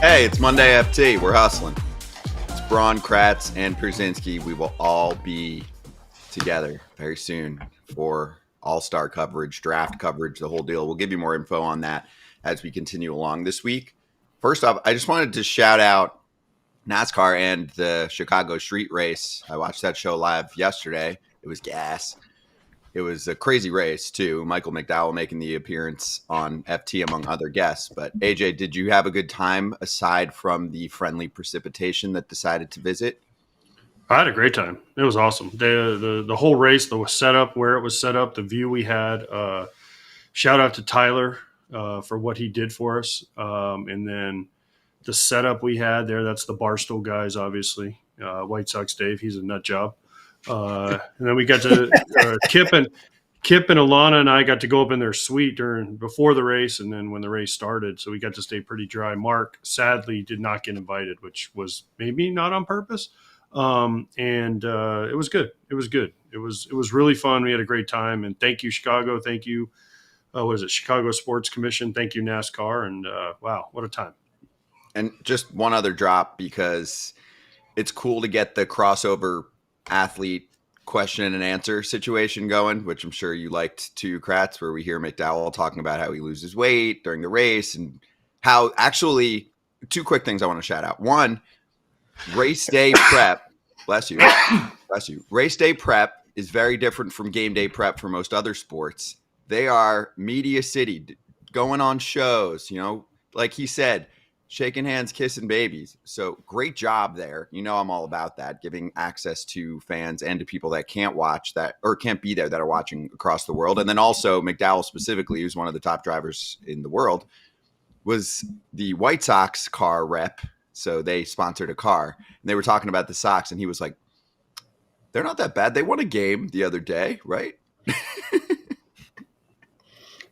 Hey, it's Monday FT. We're hustling. It's Braun, Kratz, and Pierzynski. We will all be together very soon for all-star coverage, draft coverage, the whole deal. We'll give you more info on that as we continue along this week. First off, I just wanted to shout out NASCAR and the Chicago street race. I watched that show live yesterday. It was gas. It was a crazy race, too. Michael McDowell making the appearance on FT among other guests. But, AJ, did you have a good time aside from the friendly precipitation that decided to visit? I had a great time. It was awesome. The whole race, the setup, where it was set up, the view we had. Shout out to Tyler for what he did for us. And then the setup we had there, that's the Barstool guys, obviously. White Sox Dave, he's a nut job. And then we got to Kip and Alana and I got to go up in their suite before the race and then when the race started. So we got to stay pretty dry. Mark sadly did not get invited, which was maybe not on purpose. And it was good. It was good. It was really fun. We had a great time. And thank you, Chicago. Thank you. Chicago Sports Commission. Thank you, NASCAR. And wow, what a time. And just one other drop, because it's cool to get the crossover athlete question and answer situation going, which I'm sure you liked too, Kratz, where we hear McDowell talking about how he loses weight during the race and how actually two quick things I want to shout out. One, race day prep, bless you. Race day prep is very different from game day prep for most other sports. They are media city, going on shows, like he said, shaking hands, kissing babies. So great job there. I'm all about that, giving access to fans and to people that can't watch that or can't be there that are watching across the world. And then also McDowell specifically, who's one of the top drivers in the world, was the White Sox car rep. So they sponsored a car and they were talking about the Sox and he was like, they're not that bad. They won a game the other day, right?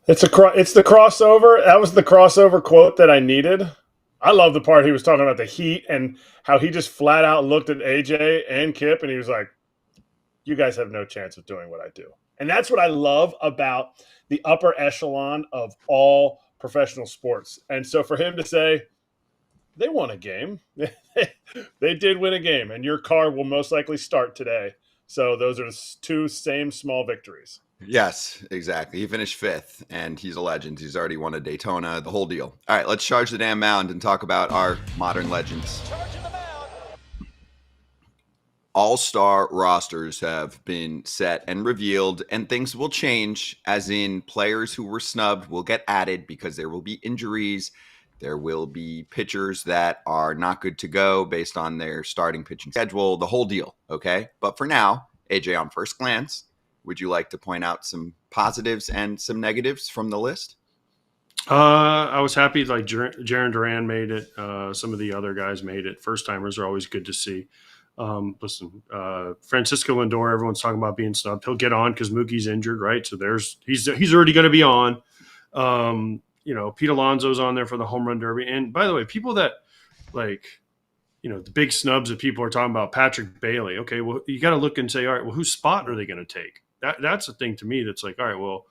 It's the crossover. That was the crossover quote that I needed. I love the part he was talking about the heat and how he just flat out looked at AJ and Kip and he was like, you guys have no chance of doing what I do. And that's what I love about the upper echelon of all professional sports. And so for him to say, they won a game. They did win a game, and your car will most likely start today. So those are the two same small victories. Yes, exactly. He finished fifth, and he's a legend. He's already won a Daytona, the whole deal. All right, let's charge the damn mound and talk about our modern legends. All-star rosters have been set and revealed, and things will change, as in players who were snubbed will get added because there will be injuries. There will be pitchers that are not good to go based on their starting pitching schedule, the whole deal, okay? But for now, AJ, on first glance, would you like to point out some positives and some negatives from the list? I was happy like Jarren Duran made it. Some of the other guys made it. First-timers are always good to see. Listen, Francisco Lindor, everyone's talking about being snubbed. He'll get on because Mookie's injured, right? So he's already going to be on. Pete Alonso's on there for the home run derby. And by the way, people that the big snubs that people are talking about, Patrick Bailey. Okay, well, you got to look and say, all right, well, whose spot are they going to take? That's the thing to me. That's like, all right, well,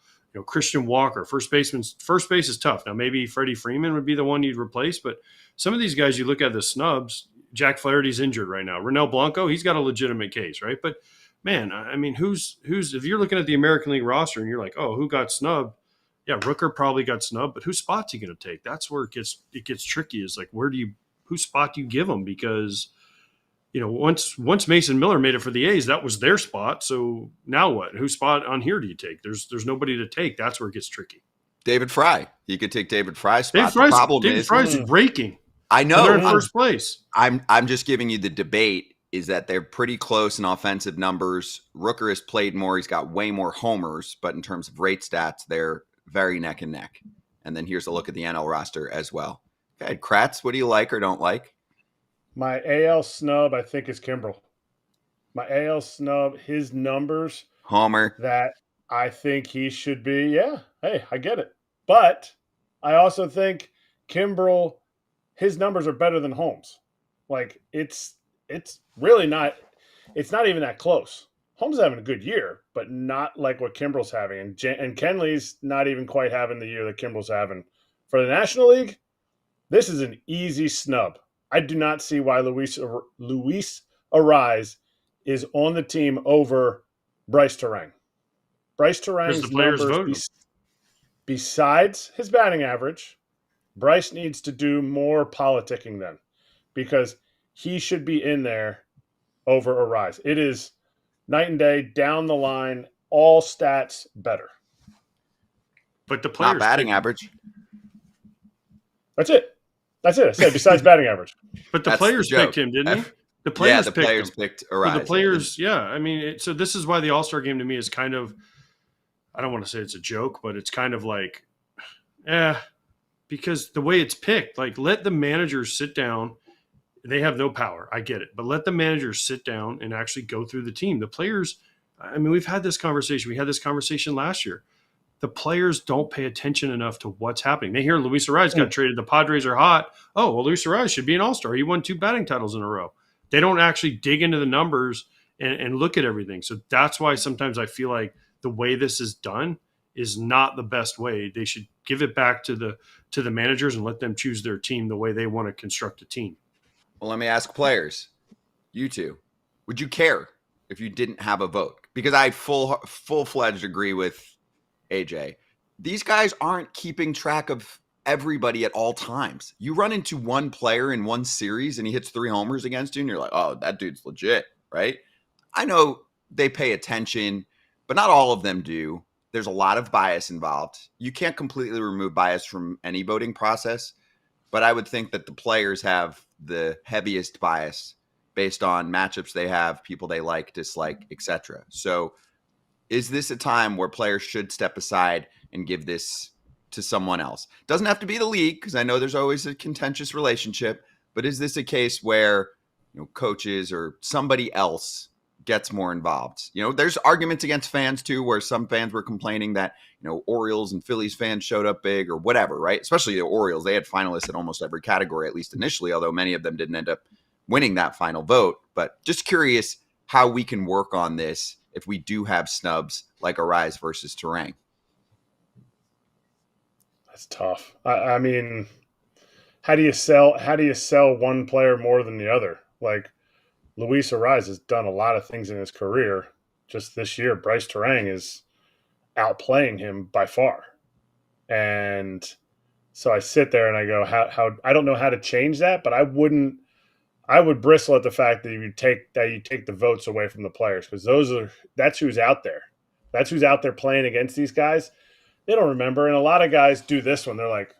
Christian Walker, first base is tough. Now, maybe Freddie Freeman would be the one you'd replace, but some of these guys, you look at the snubs, Jack Flaherty's injured right now. Ronel Blanco, he's got a legitimate case, right? But man, I mean, who's if you're looking at the American League roster and you're like, oh, who got snubbed? Yeah, Rooker probably got snubbed, but whose spot's he going to take? That's where it gets tricky. Is like, whose spot do you give him? Because once Mason Miller made it for the A's, that was their spot. So now what? Whose spot on here do you take? There's nobody to take. That's where it gets tricky. David Fry. You could take David Fry's spot. David Fry's raking. I know. They're in first place. I'm just giving you the debate. Is that they're pretty close in offensive numbers. Rooker has played more. He's got way more homers, but in terms of rate stats, they're very neck and neck. And then here's a look at the NL roster as well. Okay, Kratz, what do you like or don't like? My AL snub, I think, is Kimbrel. My AL snub, his numbers. Homer. That I think he should be, yeah, hey, I get it. But I also think Kimbrel, his numbers are better than Holmes. Like, it's really not – it's not even that close. Holmes is having a good year, but not like what Kimbrel's having. And Kenley's not even quite having the year that Kimbrel's having. For the National League, This is an easy snub. I do not see why Luis Arise is on the team over Bryce Terang. Bryce Because the Terang's players numbers, voted him. besides his batting average, Bryce needs to do more politicking then, because he should be in there over Arise. It is night and day, down the line, all stats better. But the players Not batting average. That's it. I said besides batting average. But the That's players the joke. picked him, didn't he? The Yeah, players the picked players him. picked So Arise. the players, yeah. I mean, so this is why the All-Star game to me is kind of, I don't want to say it's a joke, but it's kind of like, because the way it's picked, like let the managers sit down. They have no power. I get it. But let the managers sit down and actually go through the team. The players, I mean, we've had this conversation. We had this conversation last year. The players don't pay attention enough to what's happening. They hear Luis Ariz got traded. The Padres are hot. Oh, well, Luis Ariz should be an all-star. He won 2 batting titles in a row. They don't actually dig into the numbers and look at everything. So that's why sometimes I feel like the way this is done is not the best way. They should give it back to the managers and let them choose their team the way they want to construct a team. Well, let me ask players, you two, would you care if you didn't have a vote? Because I full-fledged agree with AJ. These guys aren't keeping track of everybody at all times. You run into one player in one series and he hits 3 homers against you and you're like, oh, that dude's legit, right? I know they pay attention, but not all of them do. There's a lot of bias involved. You can't completely remove bias from any voting process, but I would think that the players have the heaviest bias based on matchups they have, people they like, dislike, etc. So is this a time where players should step aside and give this to someone else? Doesn't have to be the league, because I know there's always a contentious relationship, but is this a case where, you know, coaches or somebody else gets more involved? You know, there's arguments against fans too, where some fans were complaining that, you know, Orioles and Phillies fans showed up big or whatever, right? Especially the Orioles. They had finalists in almost every category, at least initially, although many of them didn't end up winning that final vote. But just curious how we can work on this if we do have snubs like Arise versus Terang. That's tough. I mean, how do you sell one player more than the other? Like, Luis Arise has done a lot of things in his career. Just this year, Bryce Terang is outplaying him by far. And so I sit there and I go, how I don't know how to change that, but I would bristle at the fact that you take the votes away from the players, because that's who's out there. That's who's out there playing against these guys. They don't remember, and a lot of guys do this one. They're like,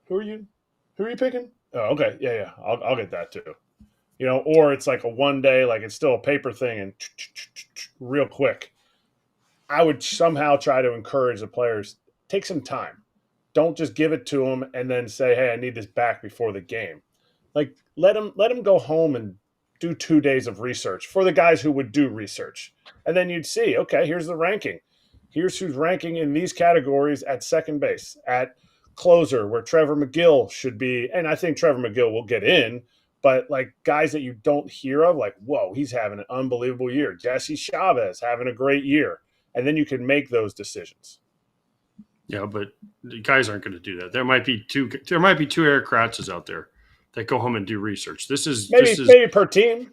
"Who are you? Who are you picking?" Oh, okay, yeah, I'll get that too. You know, or it's like a one day, like it's still a paper thing, and real quick. I would somehow try to encourage the players, take some time. Don't just give it to them and then say, "Hey, I need this back before the game." Like, let them go home and do 2 days of research for the guys who would do research. And then you'd see, okay, here's the ranking. Here's who's ranking in these categories at second base, at closer, where Trevor McGill should be. And I think Trevor McGill will get in, but like guys that you don't hear of, like, whoa, he's having an unbelievable year. Jesse Chavez having a great year. And then you can make those decisions. Yeah, but the guys aren't going to do that. There might be two Erik Kratzes out there that go home and do research. Maybe per team.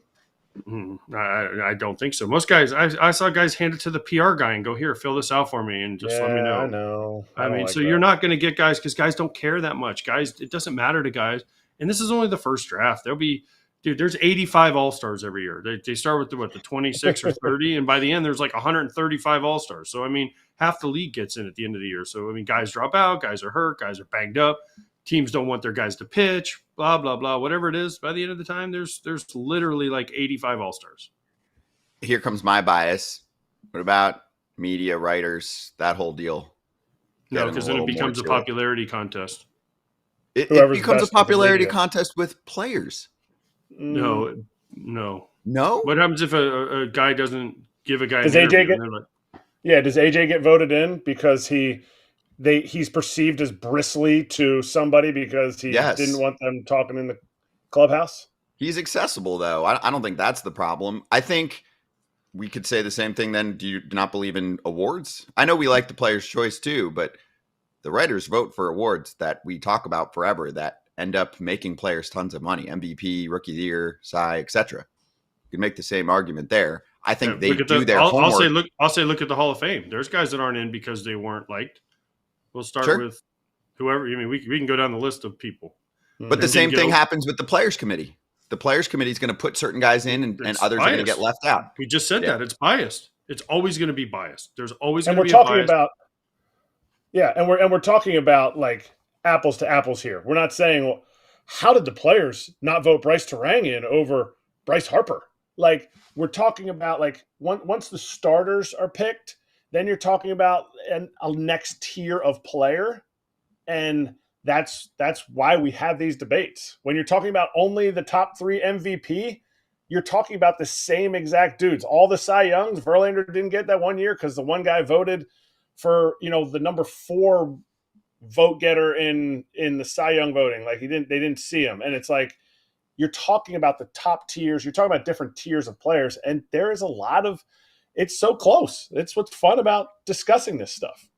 I don't think so. Most guys, I saw guys hand it to the PR guy and go, here, fill this out for me and just let me know. I know. I mean, like so that. You're not going to get guys because guys don't care that much. Guys, it doesn't matter to guys. And this is only the first draft. There's 85 All-Stars every year. They start with the 26 or 30, and by the end, there's like 135 All-Stars. So, I mean, half the league gets in at the end of the year. So, I mean, guys drop out, guys are hurt, guys are banged up. Teams don't want their guys to pitch, blah, blah, blah, whatever it is. By the end of the time, there's literally like 85 All-Stars. Here comes my bias. What about media, writers, that whole deal? No, because then it becomes a popularity contest. It becomes a popularity contest with players. No. What happens if a guy doesn't give a guy does AJ does AJ get voted in because he's perceived as bristly to somebody because he didn't want them talking in the clubhouse? He's accessible, though. I don't think that's the problem. I think we could say the same thing then. Do you not believe in awards? I know we like the Player's Choice too, but the writers vote for awards that we talk about forever that end up making players tons of money. MVP, Rookie of the Year, Cy, etc. You can make the same argument there. I think they do their homework. I'll say look at the Hall of Fame. There's guys that aren't in because they weren't liked. We'll start with whoever. I mean, we can go down the list of people. But the same thing happens with the Players Committee. The Players Committee is going to put certain guys in, and others are going to get left out. We just said that it's biased. It's always going to be biased. There's always going to be a bias. We're talking about like apples to apples here. We're not saying, well, how did the players not vote Bryce Terang in over Bryce Harper? Like, we're talking about like once the starters are picked, then you're talking about a next tier of player, and that's why we have these debates. When you're talking about only the top 3 MVP, you're talking about the same exact dudes. All the Cy Youngs, Verlander didn't get that one year because the one guy voted for the number 4 vote getter in the Cy Young voting. Like they didn't see him, and it's like you're talking about the top tiers. You're talking about different tiers of players, and there is a lot of. It's so close. It's what's fun about discussing this stuff.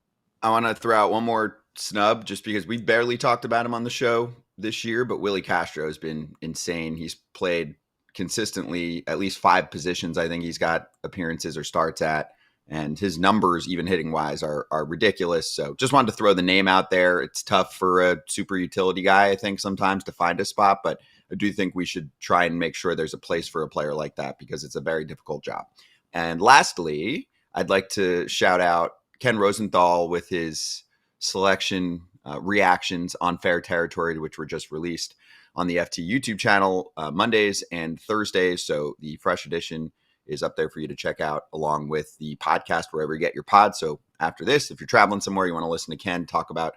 I want to throw out one more snub just because we barely talked about him on the show this year, but Willie Castro has been insane. He's played consistently at least 5 positions. I think he's got appearances or starts at, and his numbers, even hitting wise, are ridiculous. So just wanted to throw the name out there. It's tough for a super utility guy, I think, sometimes to find a spot, but I do think we should try and make sure there's a place for a player like that because it's a very difficult job. And lastly, I'd like to shout out Ken Rosenthal with his selection reactions on Fair Territory, which were just released on the FT YouTube channel Mondays and Thursdays. So the fresh edition is up there for you to check out along with the podcast wherever you get your pod. So after this, if you're traveling somewhere, you want to listen to Ken talk about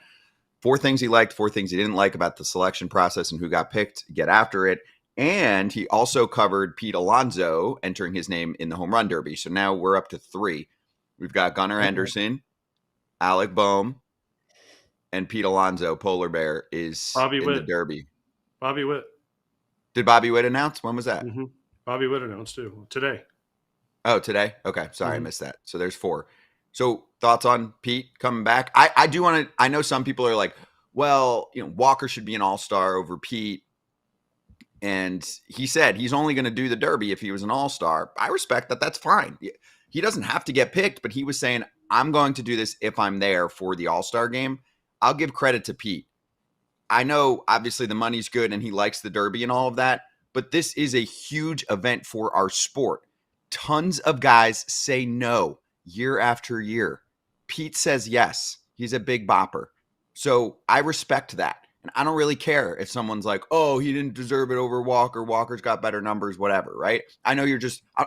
4 things he liked, 4 things he didn't like about the selection process and who got picked, get after it. And he also covered Pete Alonso entering his name in the home run derby. So now we're up to 3. We've got Gunnar Henderson, Alec Boehm, and Pete Alonso. Polar Bear is in the derby. Bobby Witt. Did Bobby Witt announce? When was that? Mm-hmm. Bobby Witt announced too. Today. Oh, today? Okay. Sorry, I missed that. So there's 4. So thoughts on Pete coming back? I do want to – I know some people are like, well, Walker should be an all-star over Pete. And he said he's only going to do the derby if he was an all-star. I respect that. That's fine. He doesn't have to get picked, but he was saying, I'm going to do this if I'm there for the all-star game. I'll give credit to Pete. I know, obviously, the money's good and he likes the derby and all of that, but this is a huge event for our sport. Tons of guys say no year after year. Pete says yes. He's a big bopper. So I respect that. And I don't really care if someone's like, oh, he didn't deserve it over Walker. Walker's got better numbers, whatever, right? I know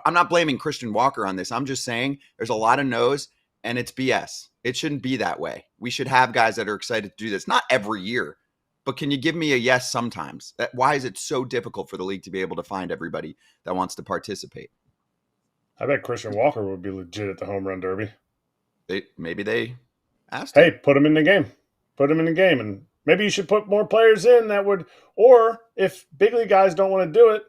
I'm not blaming Christian Walker on this. I'm just saying there's a lot of no's and it's BS. It shouldn't be that way. We should have guys that are excited to do this. Not every year, but can you give me a yes sometimes? Why is it so difficult for the league to be able to find everybody that wants to participate? I bet Christian Walker would be legit at the home run derby. Maybe they asked him. Hey, put him in the game. Put him in the game. And maybe you should put more players in that would, or if big league guys don't want to do it,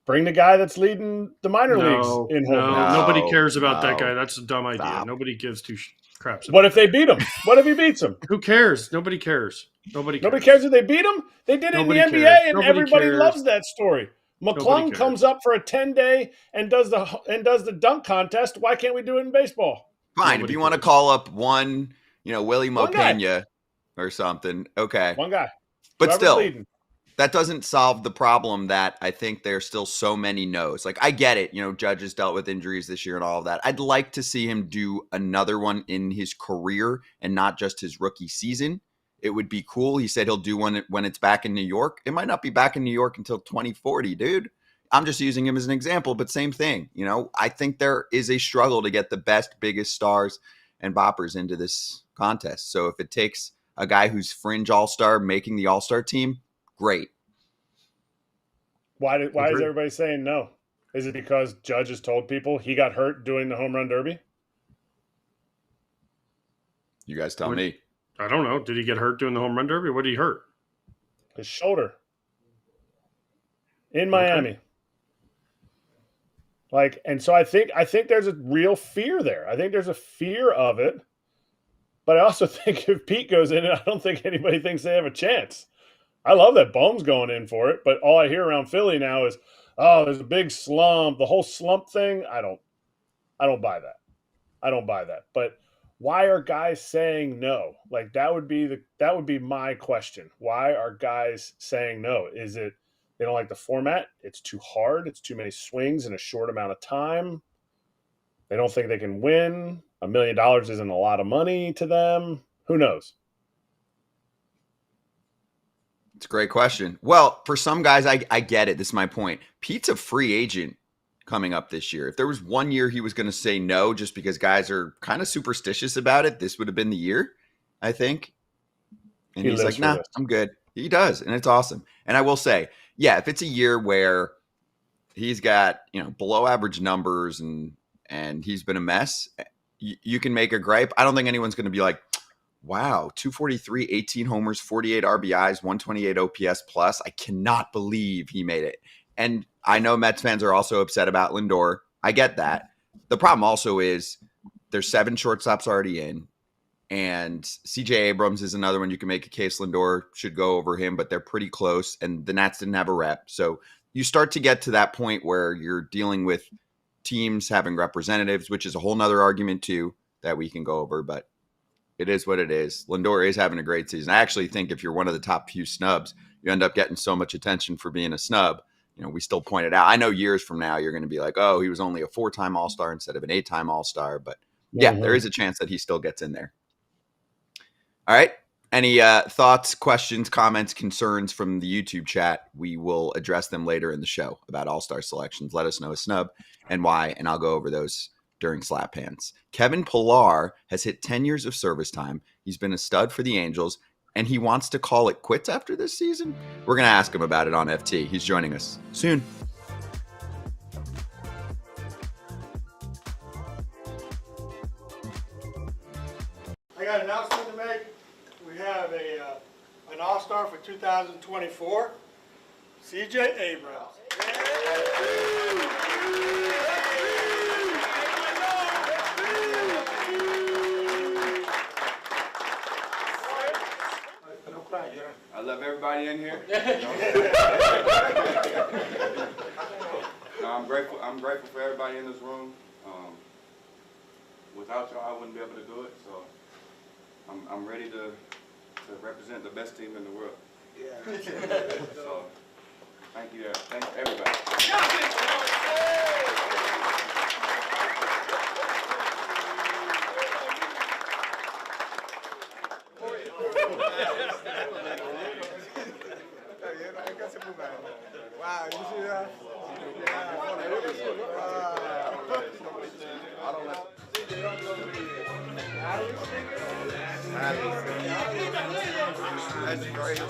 bring the guy that's leading the minor leagues in home runs. Nobody cares about that guy. That's a dumb idea. Nobody gives 2 craps. What if they beat him? What if he beats him? Who cares? Nobody cares. Nobody cares if they beat him? They did it in the NBA, and everybody loves that story. McClung comes up for a 10-day and does the dunk contest. Why can't we do it in baseball? Fine. If you want to call up one, Willie Mopena or something, okay. One guy. But still, that doesn't solve the problem that I think there's still so many no's. Like, I get it. Judge has dealt with injuries this year and all of that. I'd like to see him do another one in his career and not just his rookie season. It would be cool. He said he'll do one when it's back in New York. It might not be back in New York until 2040, dude. I'm just using him as an example, but same thing. I think there is a struggle to get the best, biggest stars and boppers into this contest. So if it takes a guy who's fringe all-star making the all-star team, great. Why is everybody saying no? Is it because Judge has told people he got hurt doing the home run derby? You guys tell me. I don't know. Did he get hurt doing the home run derby? What did he hurt? His shoulder. In Miami. And so I think there's a real fear there. I think there's a fear of it. But I also think if Pete goes in, I don't think anybody thinks they have a chance. I love that Bohm's going in for it, but all I hear around Philly now is, oh, there's a big slump. The whole slump thing, I don't buy that. I don't buy that. But why are guys saying no? Like that would be my question. Why are guys saying no? Is it they don't like the format? It's too hard. It's too many swings in a short amount of time. They don't think they can win. $1 million isn't a lot of money to them. Who knows? It's a great question. Well, for some guys, I get it. This is my point. Pete's a free agent coming up this year. If there was one year he was going to say no just because guys are kind of superstitious about it, this would have been the year, I think. And he's like, nah, I'm good. He does, and it's awesome. And I will say, yeah, if it's a year where he's got, below average numbers and he's been a mess, you can make a gripe. I don't think anyone's going to be like, wow, 243, 18 homers, 48 RBIs, 128 OPS plus. I cannot believe he made it. And I know Mets fans are also upset about Lindor. I get that. The problem also is there's 7 shortstops already in, and CJ Abrams is another one you can make a case Lindor should go over him, but they're pretty close, and the Nats didn't have a rep. So you start to get to that point where you're dealing with teams having representatives, which is a whole nother argument too that we can go over, but it is what it is. Lindor is having a great season. I actually think if you're one of the top few snubs, you end up getting so much attention for being a snub. We still point it out. I know years from now you're going to be like, oh, he was only a 4-time All-Star instead of an 8-time All-Star. But yeah, there is a chance that he still gets in there. All right. Any thoughts, questions, comments, concerns from the YouTube chat? We will address them later in the show about All-Star selections. Let us know a snub and why, and I'll go over those during Slap Hands. Kevin Pilllar has hit 10 years of service time. He's been a stud for the Angels, and he wants to call it quits after this season. We're going to ask him about it on FT. He's joining us soon. I got an announcement to make. We have an All-Star for 2024, CJ Abrams. I love everybody in here. No, I'm grateful. I'm grateful for everybody in this room. Without y'all, I wouldn't be able to do it. So I'm ready to represent the best team in the world. Yeah. So thank you. Thank everybody. Wow, you see that? That's great.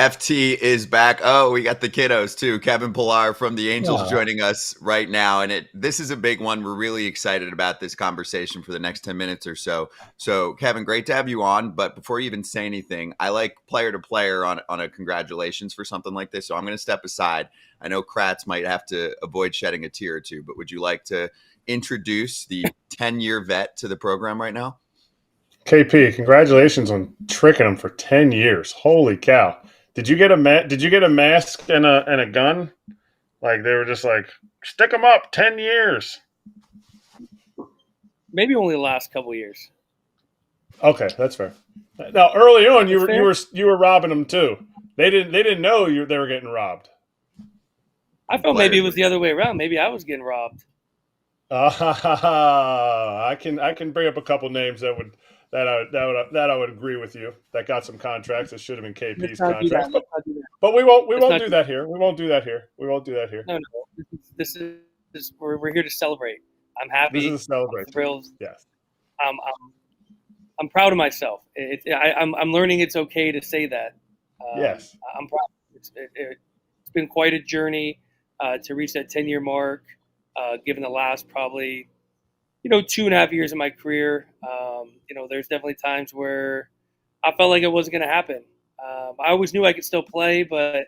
FT is back. Oh, we got the kiddos too. Kevin Pilllar from the Angels joining us right now. And this is a big one. We're really excited about this conversation for the next 10 minutes or so. So, Kevin, great to have you on. But before you even say anything, I like player to player on a congratulations for something like this. So I'm going to step aside. I know Kratz might have to avoid shedding a tear or two, but would you like to introduce the 10-year vet to the program right now? KP, congratulations on tricking them for 10 years. Holy cow. Did you get a mask and a gun? Like they were just like, stick them up 10 years. Maybe only the last couple of years. Okay, that's fair. Now, early on you were robbing them too. They didn't know they were getting robbed. I felt maybe it was the other way around. Maybe I was getting robbed. I can bring up a couple names that I would agree with you. That got some contracts that should have been KP's contracts, but we won't do that here. We won't do that here. No. This is we're here to celebrate. I'm happy. This is a celebration. I'm thrilled. Yes. I'm proud of myself. I'm learning it's okay to say that. Yes. I'm proud. It's been quite a journey to reach that 10-year mark. Given the last probably 2.5 years of my career, there's definitely times where I felt like it wasn't going to happen. I always knew I could still play, but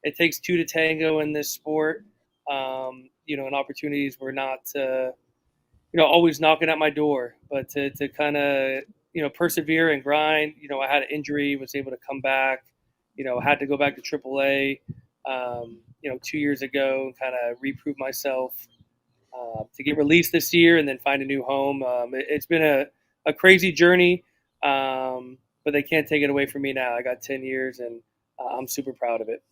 it takes two to tango in this sport. And opportunities were not, always knocking at my door, but to kind of, persevere and grind. I had an injury, was able to come back, had to go back to AAA, 2 years ago and kind of reprove myself. To get released this year and then find a new home. It's been a crazy journey, but they can't take it away from me now. I got 10 years, and I'm super proud of it.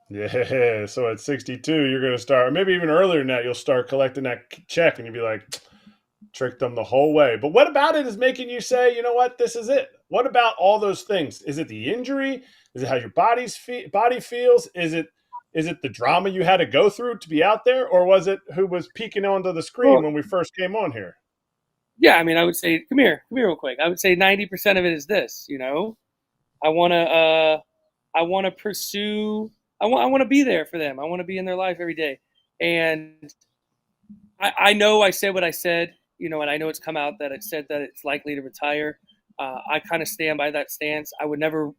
Yeah, so at 62, you're going to start, or maybe even earlier than that, you'll start collecting that check, and you'll be like, tricked them the whole way. But what about it is making you say, you know what, this is it? What about all those things? Is it the injury? Is it how your body feels? Is it the drama you had to go through to be out there, or was it who was peeking onto the screen when we first came on here? Yeah, I mean, I would say, come here real quick. I would say 90% of it is this. I want to pursue. I want to be there for them. I want to be in their life every day, and I know I said what I said. And I know it's come out that it said that it's likely to retire. I kind of stand by that stance. I would never,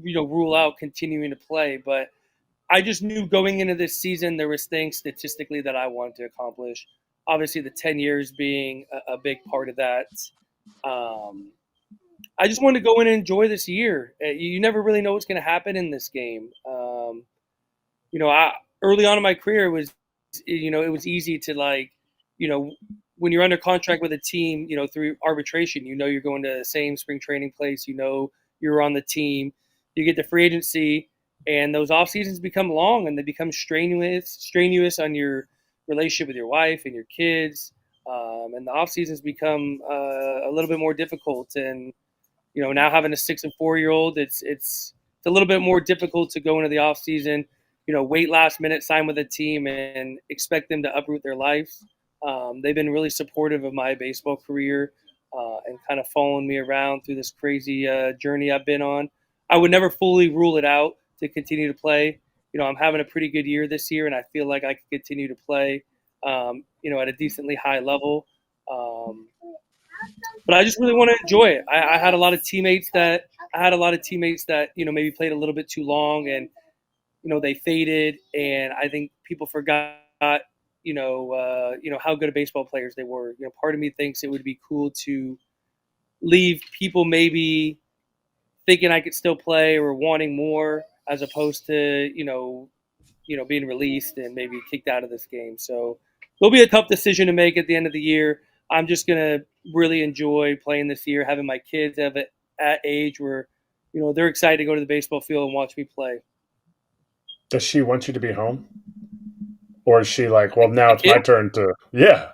rule out continuing to play, but I just knew going into this season there was things statistically that I wanted to accomplish. Obviously, the 10 years being a big part of that. I just wanted to go in and enjoy this year. You never really know what's going to happen in this game. Early on in my career, it was easy to when you're under contract with a team, through arbitration, you're going to the same spring training place, you're on the team, you get to free agency. And those off seasons become long and they become strenuous on your relationship with your wife and your kids. And the off seasons become a little bit more difficult. And now having a 6 and 4-year-old, it's a little bit more difficult to go into the off season, wait last minute, sign with a team, and expect them to uproot their lives. They've been really supportive of my baseball career and kind of following me around through this crazy journey I've been on. I would never fully rule it out to continue to play. I'm having a pretty good year this year, and I feel like I can continue to play, at a decently high level. But I just really want to enjoy it. I had a lot of teammates that maybe played a little bit too long, and they faded, and I think people forgot how good of baseball players they were. Part of me thinks it would be cool to leave people maybe thinking I could still play or wanting more, as opposed to, being released and maybe kicked out of this game. So it'll be a tough decision to make at the end of the year. I'm just going to really enjoy playing this year, having my kids at age where, they're excited to go to the baseball field and watch me play. Does she want you to be home? Or is she like, well, now it's my turn to, yeah.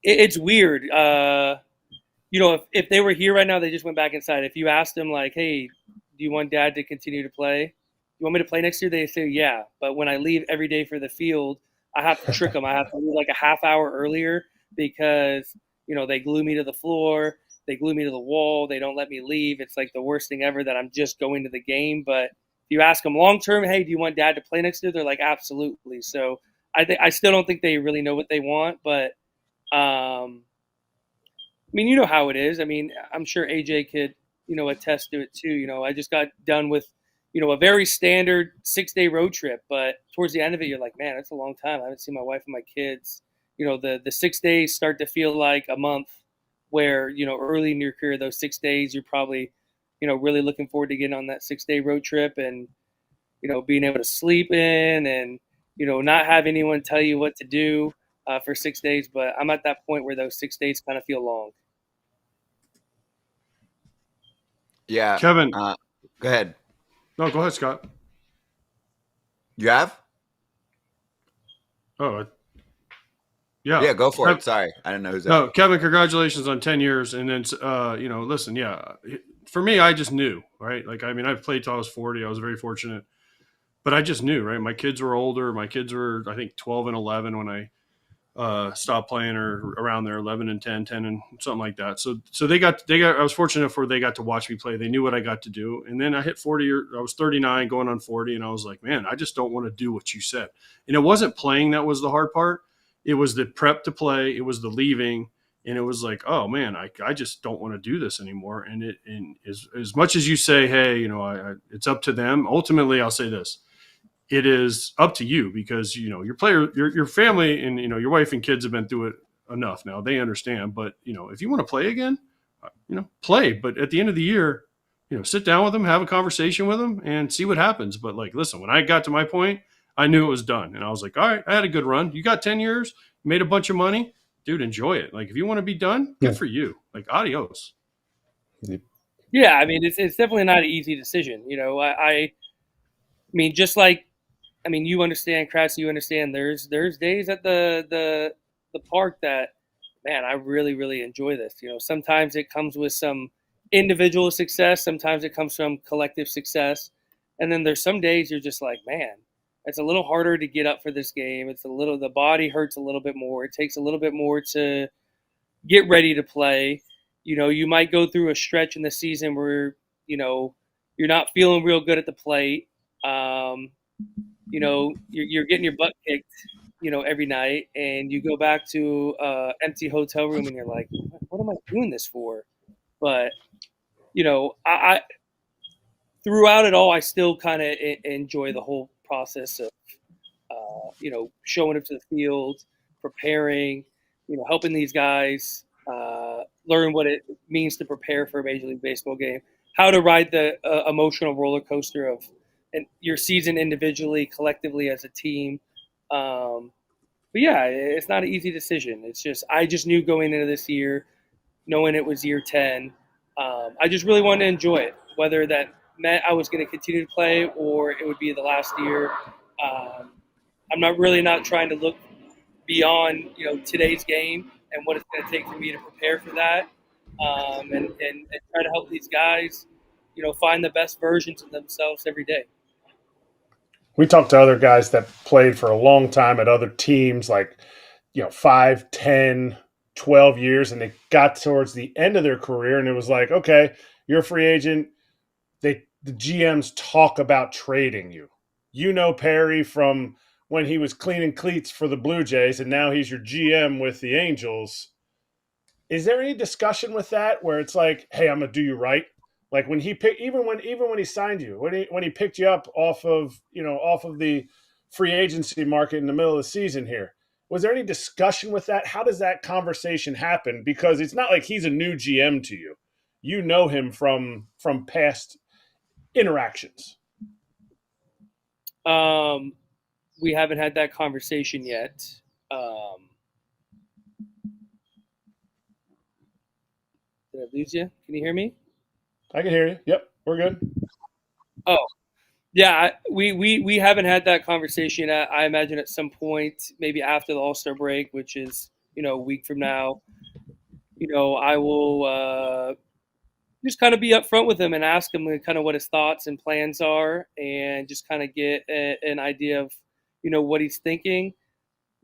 It's weird. If they were here right now, they just went back inside. If you asked them like, hey, do you want dad to continue to play? You want me to play next year? They say, yeah. But when I leave every day for the field, I have to trick them. I have to leave like a half hour earlier because, they glue me to the floor they glue me to the wall. They don't let me leave. It's like the worst thing ever that I'm just going to the game. But if you ask them long term, hey, do you want dad to play next year? They're like, absolutely. So I still don't think they really know what they want. But I mean, you know how it is. I mean, I'm sure AJ could, attest to it too. I just got done with, a very standard 6-day road trip. But towards the end of it, you're like, man, that's a long time. I haven't seen my wife and my kids. The 6 days start to feel like a month, where, early in your career, those 6 days, you're probably, really looking forward to getting on that 6-day road trip and, being able to sleep in and, not have anyone tell you what to do for 6 days. But I'm at that point where those 6 days kind of feel long. Yeah. Kevin. Go ahead. No, go ahead, Scott. You have? Oh, yeah. Yeah, go for it. Sorry. I didn't know who's that. No, Kevin, congratulations on 10 years. And then, listen, yeah, for me, I just knew, right? Like, I mean, I've played till I was 40. I was very fortunate. But I just knew, right? My kids were older. My kids were, I think, 12 and 11 when I stopped playing, or around there, 11 and 10 and something like that. So they got, I was fortunate enough where they got to watch me play. They knew what I got to do. And then I hit 40, I was 39 going on 40. And I was like, man, I just don't want to do what you said. And it wasn't playing that was the hard part. It was the prep to play. It was the leaving. And it was like, oh man, I just don't want to do this anymore. And as much as you say, hey, it's up to them. Ultimately, I'll say this. It is up to you, because, your player, your family and, your wife and kids have been through it enough now. They understand. But, if you want to play again, play. But at the end of the year, sit down with them, have a conversation with them and see what happens. But like, listen, when I got to my point, I knew it was done. And I was like, all right, I had a good run. You got 10 years, made a bunch of money. Dude, enjoy it. Like, if you want to be done, good for you. Like, adios. Yeah, I mean, it's definitely not an easy decision. I mean, just like, you understand, Kratz, you understand. There's days at the park that, man, I really, really enjoy this. Sometimes it comes with some individual success. Sometimes it comes from collective success. And then there's some days you're just like, man, it's a little harder to get up for this game. The body hurts a little bit more. It takes a little bit more to get ready to play. You might go through a stretch in the season where, you're not feeling real good at the plate. You're getting your butt kicked, every night, and you go back to empty hotel room and you're like, what am I doing this for? But, I throughout it all, I still kind of enjoy the whole process of, showing up to the field, preparing, helping these guys learn what it means to prepare for a Major League Baseball game, how to ride the emotional roller coaster of your season individually, collectively as a team. But yeah, it's not an easy decision. It's just, I just knew going into this year, knowing it was year 10, I just really wanted to enjoy it, whether that meant I was going to continue to play or it would be the last year. I'm not trying to look beyond, today's game and what it's going to take for me to prepare for that, and try to help these guys, find the best versions of themselves every day. We talked to other guys that played for a long time at other teams, like, 5, 10, 12 years, and they got towards the end of their career, and it was like, okay, you're a free agent. The GMs talk about trading you. Perry from when he was cleaning cleats for the Blue Jays, and now he's your GM with the Angels. Is there any discussion with that where it's like, hey, I'm gonna do you right? Like when he picked, even when he signed you, when he picked you up off of the free agency market in the middle of the season here, was there any discussion with that? How does that conversation happen? Because it's not like he's a new GM to you. You know him from past interactions. We haven't had that conversation yet. Did I lose you? Can you hear me? I can hear you. Yep, we're good. Oh, yeah. We haven't had that conversation. I imagine at some point, maybe after the All-Star break, which is, a week from now, I will just kind of be upfront with him and ask him kind of what his thoughts and plans are, and just kind of get an idea of, what he's thinking.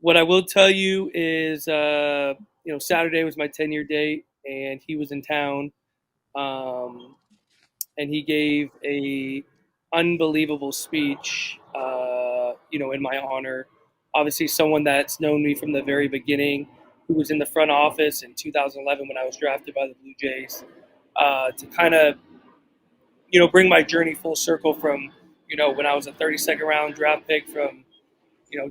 What I will tell you is, Saturday was my 10-year date. and he was in town, and he gave a unbelievable speech, in my honor. Obviously, someone that's known me from the very beginning, who was in the front office in 2011 when I was drafted by the Blue Jays, to kind of, bring my journey full circle from, when I was a 32nd round draft pick from,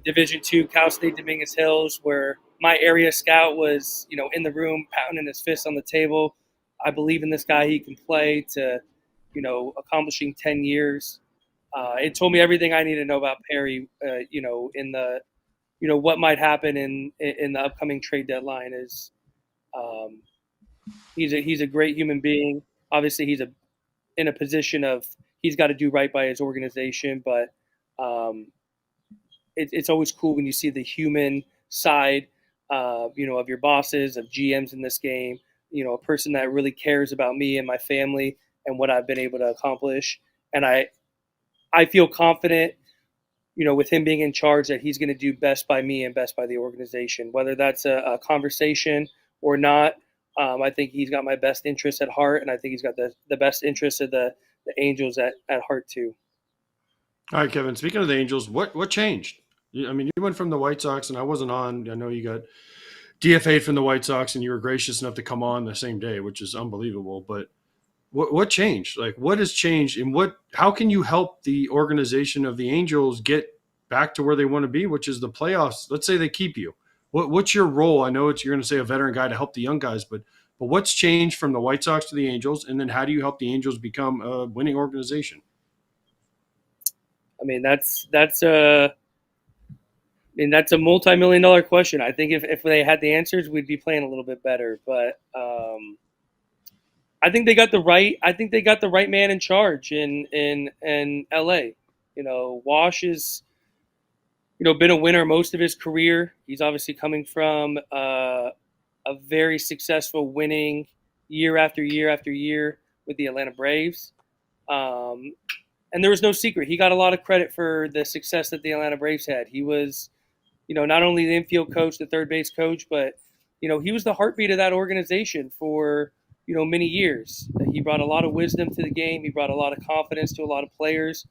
Division II, Cal State Dominguez Hills, where my area scout was, in the room pounding his fist on the table. I believe in this guy; he can play. To, accomplishing 10 years. It told me everything I need to know about Perry. In the, what might happen in the upcoming trade deadline is, um, he's a great human being. Obviously, he's in a position of he's got to do right by his organization, but um, it's always cool when you see the human side, of your bosses, of GMs in this game. A person that really cares about me and my family and what I've been able to accomplish. And I feel confident, with him being in charge, that he's going to do best by me and best by the organization, whether that's a conversation or not. I think he's got my best interests at heart, and I think he's got the best interests of the Angels at heart too. All right, Kevin. Speaking of the Angels, what changed? I mean, you went from the White Sox, and I wasn't on. I know you got DFA'd from the White Sox, and you were gracious enough to come on the same day, which is unbelievable. But what changed? Like, what has changed, and how can you help the organization of the Angels get back to where they want to be, which is the playoffs? Let's say they keep you. What's your role? I know you're going to say a veteran guy to help the young guys, but what's changed from the White Sox to the Angels, and then how do you help the Angels become a winning organization? I mean, that's a multi-million-dollar question. I think if they had the answers, we'd be playing a little bit better. But I think they got the right man in charge in LA. Wash is, been a winner most of his career. He's obviously coming from a very successful winning year after year after year with the Atlanta Braves. And there was no secret. He got a lot of credit for the success that the Atlanta Braves had. He was, not only the infield coach, the third base coach, but, he was the heartbeat of that organization for, many years. He brought a lot of wisdom to the game. He brought a lot of confidence to a lot of players.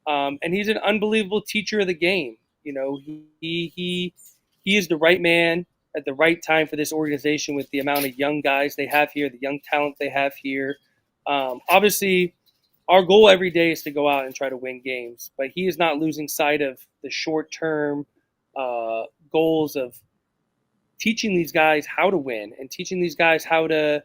And he's an unbelievable teacher of the game. He is the right man at the right time for this organization with the amount of young guys they have here, the young talent they have here. Obviously, our goal every day is to go out and try to win games, but he is not losing sight of the short-term goals of teaching these guys how to win and teaching these guys how to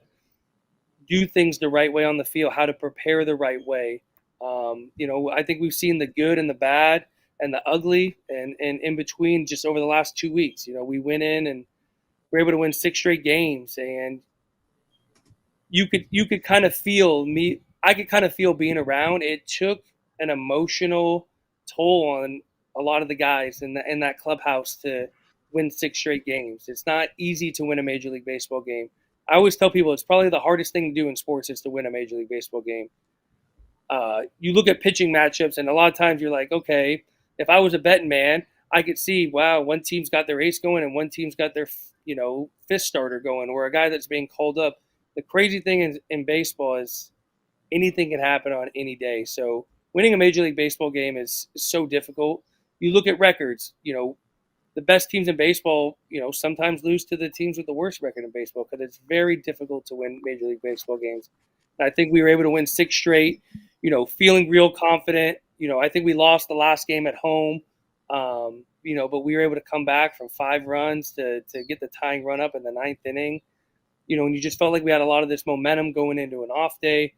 do things the right way on the field, how to prepare the right way. I think we've seen the good and the bad and the ugly and in between just over the last 2 weeks. We went in and we're able to win 6 straight games, and you could kind of feel me. I could kind of feel being around. It took an emotional toll on a lot of the guys in that clubhouse to win 6 straight games. It's not easy to win a Major League Baseball game. I always tell people it's probably the hardest thing to do in sports is to win a Major League Baseball game. You look at pitching matchups, and a lot of times you're like, okay, if I was a betting man, I could see, wow, one team's got their ace going and one team's got their, fifth starter going, or a guy that's being called up. The crazy thing in baseball is anything can happen on any day. So winning a Major League Baseball game is so difficult. You look at records, the best teams in baseball, sometimes lose to the teams with the worst record in baseball because it's very difficult to win Major League Baseball games. And I think we were able to win 6 straight, feeling real confident. I think we lost the last game at home, but we were able to come back from 5 runs to get the tying run up in the 9th inning. And you just felt like we had a lot of this momentum going into an off day,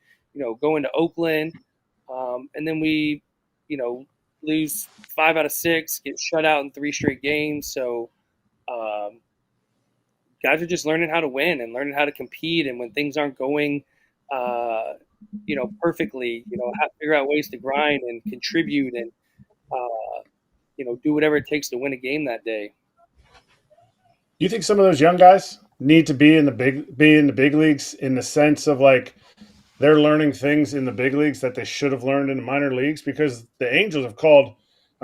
going to Oakland. And then we, lose 5 out of 6, get shut out in 3 straight games. So guys are just learning how to win and learning how to compete. And when things aren't going, perfectly, have to figure out ways to grind and contribute and, do whatever it takes to win a game that day. Do you think some of those young guys need to be in the big leagues in the sense of like they're learning things in the big leagues that they should have learned in the minor leagues? Because the Angels have called,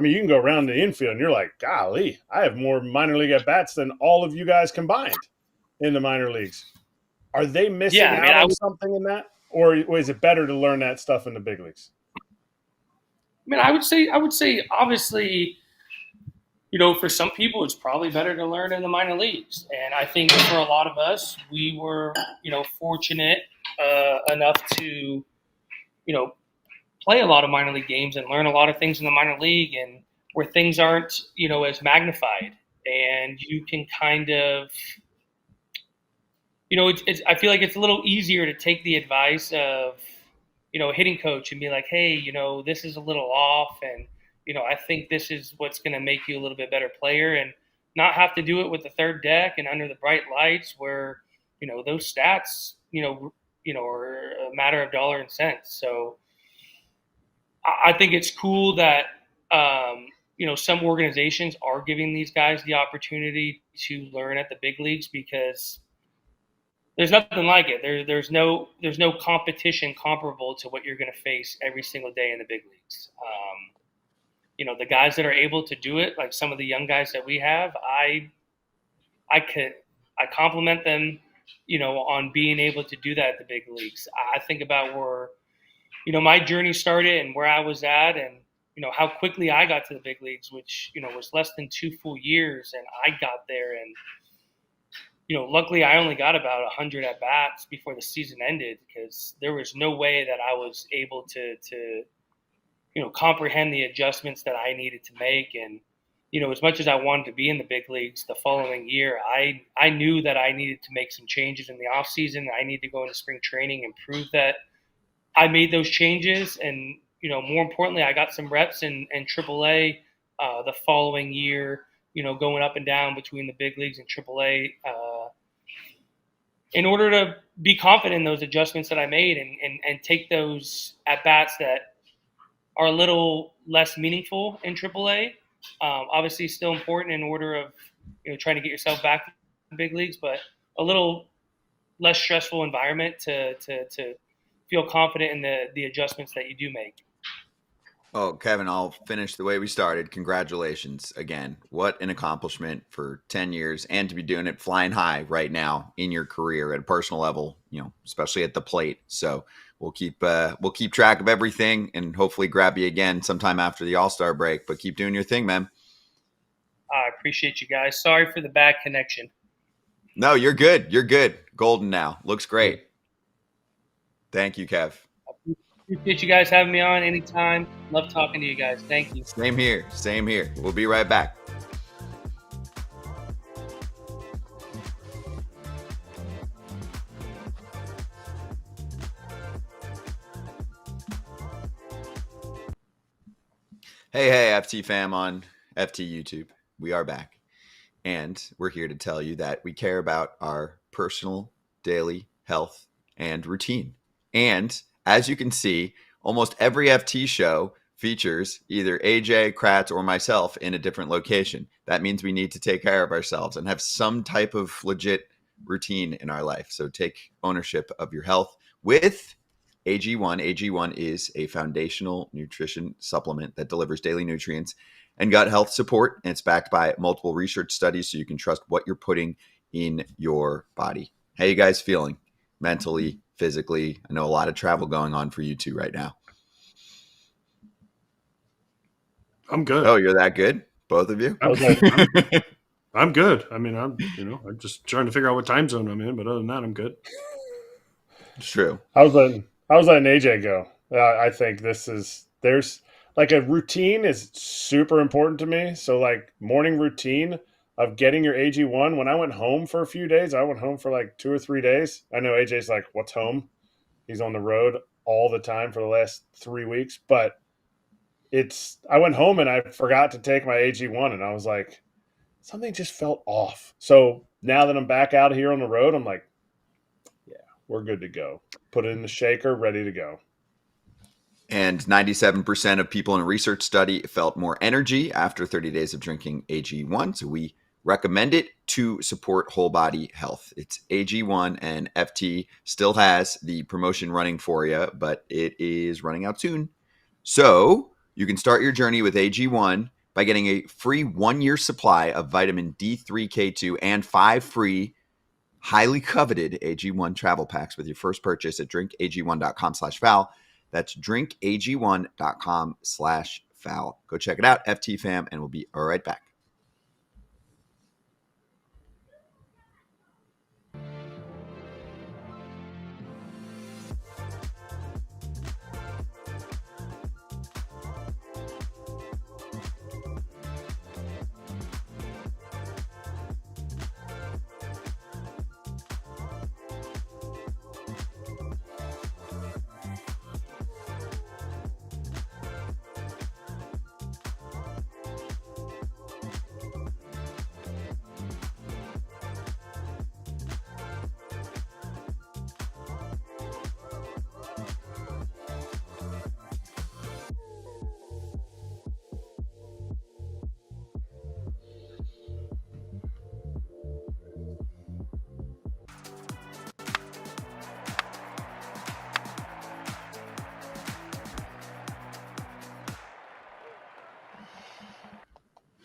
you can go around the infield and you're like, golly, I have more minor league at bats than all of you guys combined in the minor leagues. Are they missing Yeah, I mean, out on something in that, or is it better to learn that stuff in the big leagues? I would say obviously, for some people, it's probably better to learn in the minor leagues. And I think for a lot of us, we were, fortunate enough to, play a lot of minor league games and learn a lot of things in the minor league, and where things aren't, as magnified, and you can kind of, I feel like it's a little easier to take the advice of, a hitting coach and be like, hey, this is a little off, and I think this is what's going to make you a little bit better player, and not have to do it with the third deck and under the bright lights, where those stats are a matter of dollar and cents. So I think it's cool that some organizations are giving these guys the opportunity to learn at the big leagues, because there's nothing like it. There's no competition comparable to what you're going to face every single day in the big leagues. The guys that are able to do it, like some of the young guys that we have, I compliment them, on being able to do that at the big leagues. I think about where, my journey started and where I was at, and how quickly I got to the big leagues, which was less than 2 full years, and I got there, and luckily I only got about 100 at bats before the season ended, because there was no way that I was able to comprehend the adjustments that I needed to make. And, as much as I wanted to be in the big leagues the following year, I knew that I needed to make some changes in the off season. I needed to go into spring training and prove that I made those changes. And, more importantly, I got some reps in AAA the following year, going up and down between the big leagues and AAA, in order to be confident in those adjustments that I made, and take those at-bats that are a little less meaningful in AAA. Obviously still important in order of, trying to get yourself back to the big leagues, but a little less stressful environment to feel confident in the adjustments that you do make. Oh, Kevin, I'll finish the way we started. Congratulations again. What an accomplishment for 10 years, and to be doing it flying high right now in your career at a personal level, especially at the plate. So we'll keep track of everything, and hopefully grab you again sometime after the All-Star break, but keep doing your thing, man. I appreciate you guys. Sorry for the bad connection. No, you're good. You're good. Golden now. Looks great. Thank you, Kev. Appreciate you guys having me on anytime. Love talking to you guys. Thank you. Same here. Same here. We'll be right back. Hey, FT fam on FT YouTube. We are back. And we're here to tell you that we care about our personal daily health and routine. And as you can see, almost every FT show features either AJ, Kratz, or myself in a different location. That means we need to take care of ourselves and have some type of legit routine in our life. So take ownership of your health with AG1. AG1 is a foundational nutrition supplement that delivers daily nutrients and gut health support. And it's backed by multiple research studies, so you can trust what you're putting in your body. How you guys feeling mentally, physically? I know a lot of travel going on for you two right now. I'm good. Oh, you're that good? Both of you? I'm good. I mean, I'm just trying to figure out what time zone I'm in, but other than that, I'm good. It's true. I was letting AJ go. I think there's like a routine is super important to me. So like morning routine of getting your AG1. When I went home for a few days, I went home for like 2 or 3 days. I know AJ's like, what's home? He's on the road all the time for the last 3 weeks. But I went home and I forgot to take my AG1, and I was like, something just felt off. So now that I'm back out here on the road, I'm like, yeah, we're good to go. Put it in the shaker, ready to go. And 97% of people in a research study felt more energy after 30 days of drinking AG1. So we recommend it to support whole body health. It's AG1, and FT still has the promotion running for you, but it is running out soon. So you can start your journey with AG1 by getting a free 1-year supply of vitamin D3, K2, and 5 free highly coveted AG1 travel packs with your first purchase at drinkag1.com/foul. That's drinkag1.com/foul. Go check it out, FT fam, and we'll be right back.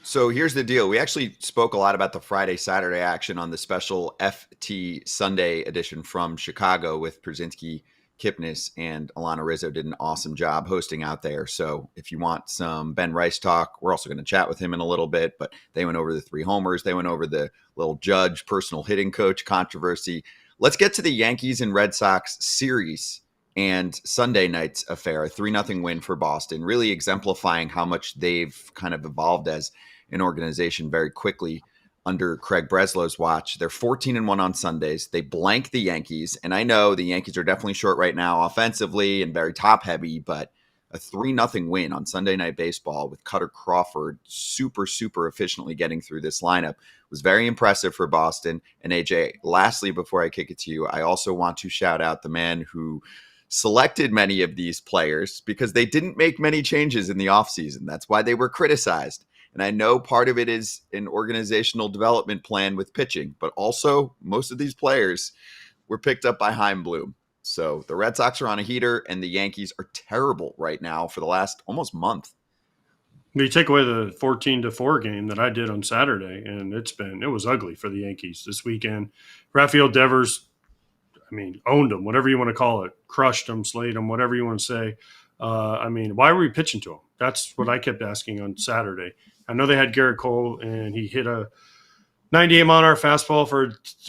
So here's the deal. We actually spoke a lot about the Friday, Saturday action on the special FT Sunday edition from Chicago with Pierzynski, Kipnis, and Alana Rizzo did an awesome job hosting out there. So if you want some Ben Rice talk, we're also going to chat with him in a little bit, but they went over the 3 homers. They went over the little Judge personal hitting coach controversy. Let's get to the Yankees and Red Sox series and Sunday night's affair, a 3-0 win for Boston, really exemplifying how much they've kind of evolved as an organization very quickly under Craig Breslow's watch. They're 14-1 on Sundays. They blank the Yankees. And I know the Yankees are definitely short right now offensively and very top heavy, but a 3-0 win on Sunday Night Baseball with Cutter Crawford super efficiently getting through this lineup was very impressive for Boston. And AJ, lastly, before I kick it to you, I also want to shout out the man who selected many of these players because they didn't make many changes in the offseason. That's why they were criticized. And I know part of it is an organizational development plan with pitching, but also most of these players were picked up by Chaim Bloom. So the Red Sox are on a heater and the Yankees are terrible right now for the last almost month. You take away the 14-4 game that I did on Saturday, and it was ugly for the Yankees this weekend. Rafael Devers, owned them, whatever you want to call it, crushed them, slayed them, whatever you want to say. Why were we pitching to him? That's what I kept asking on Saturday. I know they had Garrett Cole, and he hit a 98-mile-an-hour fastball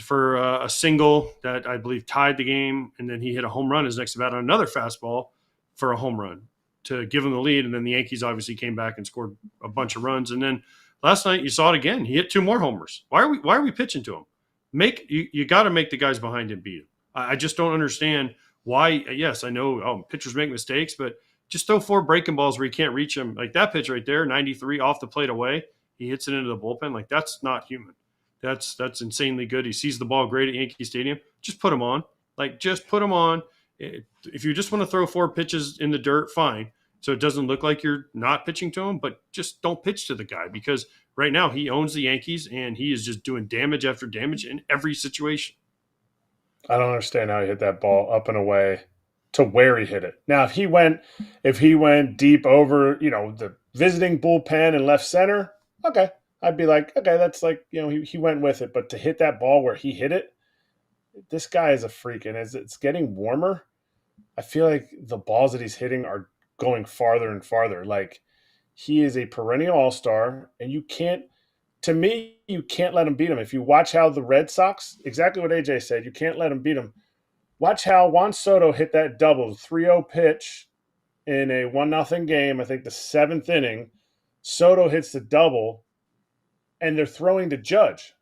for a single that I believe tied the game, and then he hit a home run his next at bat on another fastball for a home run to give him the lead, and then the Yankees obviously came back and scored a bunch of runs. And then last night you saw it again. He hit 2 more homers. Why are we pitching to him? You got to make the guys behind him beat him. I just don't understand why. Yes, I know pitchers make mistakes, but just throw 4 breaking balls where you can't reach them. Like that pitch right there, 93 off the plate away. He hits it into the bullpen. Like that's not human. That's insanely good. He sees the ball great at Yankee Stadium. Just put him on. Just put him on. If you just want to throw 4 pitches in the dirt, fine. So it doesn't look like you're not pitching to him, but just don't pitch to the guy because right now he owns the Yankees and he is just doing damage after damage in every situation. I don't understand how he hit that ball up and away to where he hit it. Now, if he went deep over, the visiting bullpen and left center, okay, I'd be like, okay, that's like, he went with it. But to hit that ball where he hit it, this guy is a freak. And as it's getting warmer, I feel like the balls that he's hitting are going farther and farther. Like he is a perennial all-star, and you can't let him beat him. If you watch how the Red Sox, exactly what AJ said, you can't let him beat him. Watch how Juan Soto hit that double, 3-0 pitch in a 1-0 game, I think the 7th inning. Soto hits the double, and they're throwing to Judge.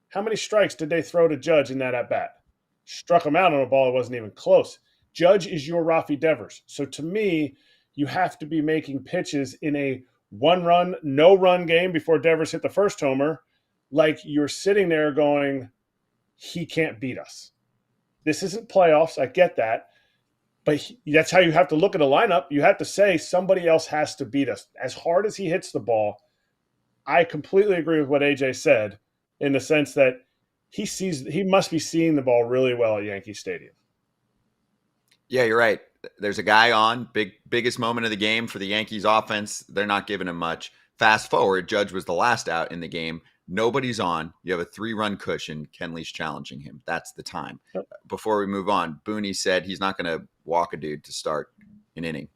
How many strikes did they throw to Judge in that at-bat? Struck him out on a ball that wasn't even close. Judge is your Rafi Devers. So to me, you have to be making pitches in a 1-run, no-run game before Devers hit the first homer, like you're sitting there going, he can't beat us. This isn't playoffs. I get that. But that's how you have to look at a lineup. You have to say somebody else has to beat us. As hard as he hits the ball, I completely agree with what AJ said in the sense that he must be seeing the ball really well at Yankee Stadium. Yeah, you're right. There's a guy on, biggest moment of the game for the Yankees offense. They're not giving him much. Fast forward, Judge was the last out in the game. Nobody's on. You have a 3-run cushion. Kenley's challenging him. That's the time. Yep. Before we move on, Booney said he's not going to walk a dude to start an inning.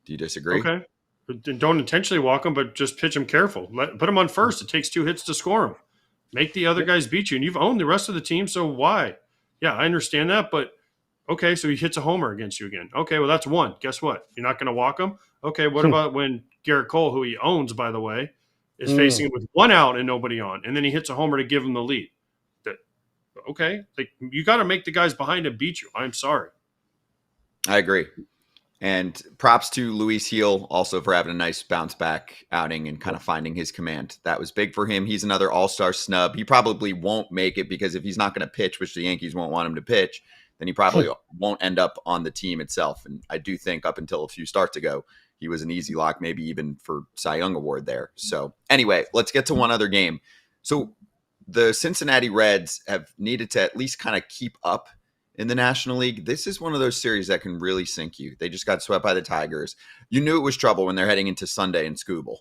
Do you disagree? Okay. But don't intentionally walk him, but just pitch him careful. Put him on first. It takes 2 hits to score him. Make the other guys beat you, and you've owned the rest of the team, so why? Yeah, I understand that, but okay, so he hits a homer against you again. Okay, well, that's 1. Guess what? You're not going to walk him? Okay, what about when Garrett Cole, who he owns, by the way, is facing him with 1 out and nobody on, and then he hits a homer to give him the lead? Okay, like, you got to make the guys behind him beat you. I'm sorry. I agree. And props to Luis Heel also for having a nice bounce back outing and kind of finding his command. That was big for him. He's another all-star snub. He probably won't make it because if he's not going to pitch, which the Yankees won't want him to pitch, then he probably won't end up on the team itself. And I do think up until a few starts ago, he was an easy lock, maybe even for Cy Young Award there. So anyway, let's get to one other game. So the Cincinnati Reds have needed to at least kind of keep up in the National League. This is one of those series that can really sink you. They just got swept by the Tigers. You knew it was trouble when they're heading into Sunday in Skubal.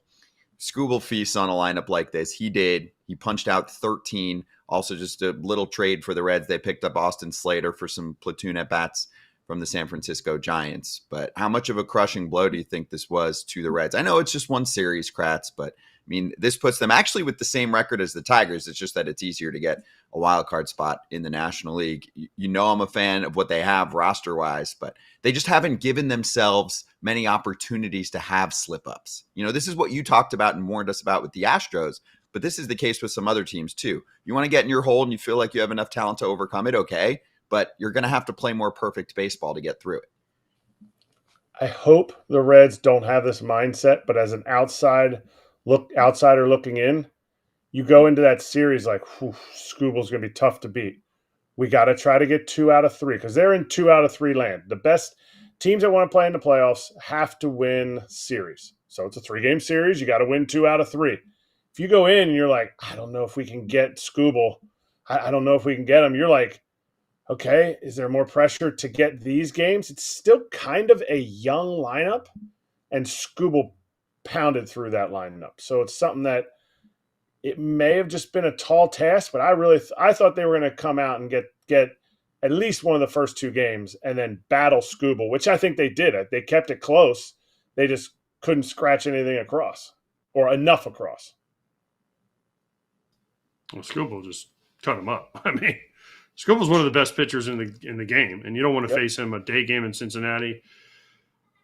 Skubal feasts on a lineup like this. He did. He punched out 13. Also just a little trade for the Reds. They picked up Austin Slater for some platoon at-bats from the San Francisco Giants. But how much of a crushing blow do you think this was to the Reds? I know it's just one series, Kratz, but I mean, this puts them actually with the same record as the Tigers. It's just that it's easier to get a wild card spot in the National League. You know, I'm a fan of what they have roster wise, but they just haven't given themselves many opportunities to have slip ups. You know, this is what you talked about and warned us about with the Astros, but this is the case with some other teams too. You want to get in your hole and you feel like you have enough talent to overcome it. Okay. But you're going to have to play more perfect baseball to get through it. I hope the Reds don't have this mindset, but as an outsider looking in, you go into that series like, Skubal's going to be tough to beat. We got to try to get 2 out of 3 because they're in 2 out of 3 land. The best teams that want to play in the playoffs have to win series. So it's a 3-game series. You got to win 2 out of 3. If you go in and you're like, I don't know if we can get Skubal. I don't know if we can get him. You're like, okay, is there more pressure to get these games? It's still kind of a young lineup, and Skubal pounded through that lineup. So it's something that it may have just been a tall task, but I thought they were going to come out and get at least one of the first 2 games and then battle Skubal, which I think they did. They kept it close. They just couldn't scratch anything across or enough across. Well, Skubal just cut him up. I mean, Skubal's one of the best pitchers in the game, and you don't want to face him a day game in Cincinnati.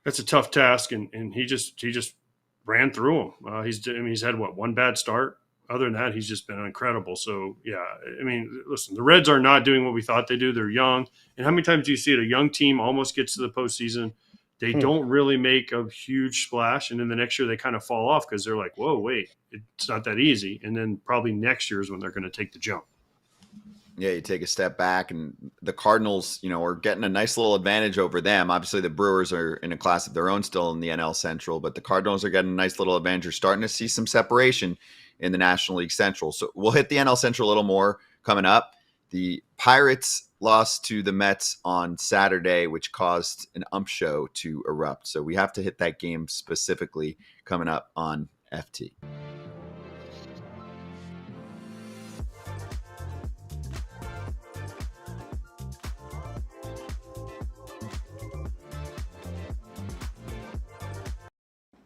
That's a tough task, and he just ran through him. He's had one bad start. Other than that, he's just been incredible. So yeah, I mean, listen, the Reds are not doing what we thought they do. They're young, and how many times do you see it? A young team almost gets to the postseason. They don't really make a huge splash, and then the next year they kind of fall off because they're like, whoa, wait, it's not that easy. And then probably next year is when they're going to take the jump. Yeah, you take a step back, and the Cardinals, are getting a nice little advantage over them. Obviously, the Brewers are in a class of their own still in the NL Central, but the Cardinals are getting a nice little advantage. You're starting to see some separation in the National League Central. So we'll hit the NL Central a little more coming up. The Pirates lost to the Mets on Saturday, which caused an Ump Show to erupt. So we have to hit that game specifically coming up on FT.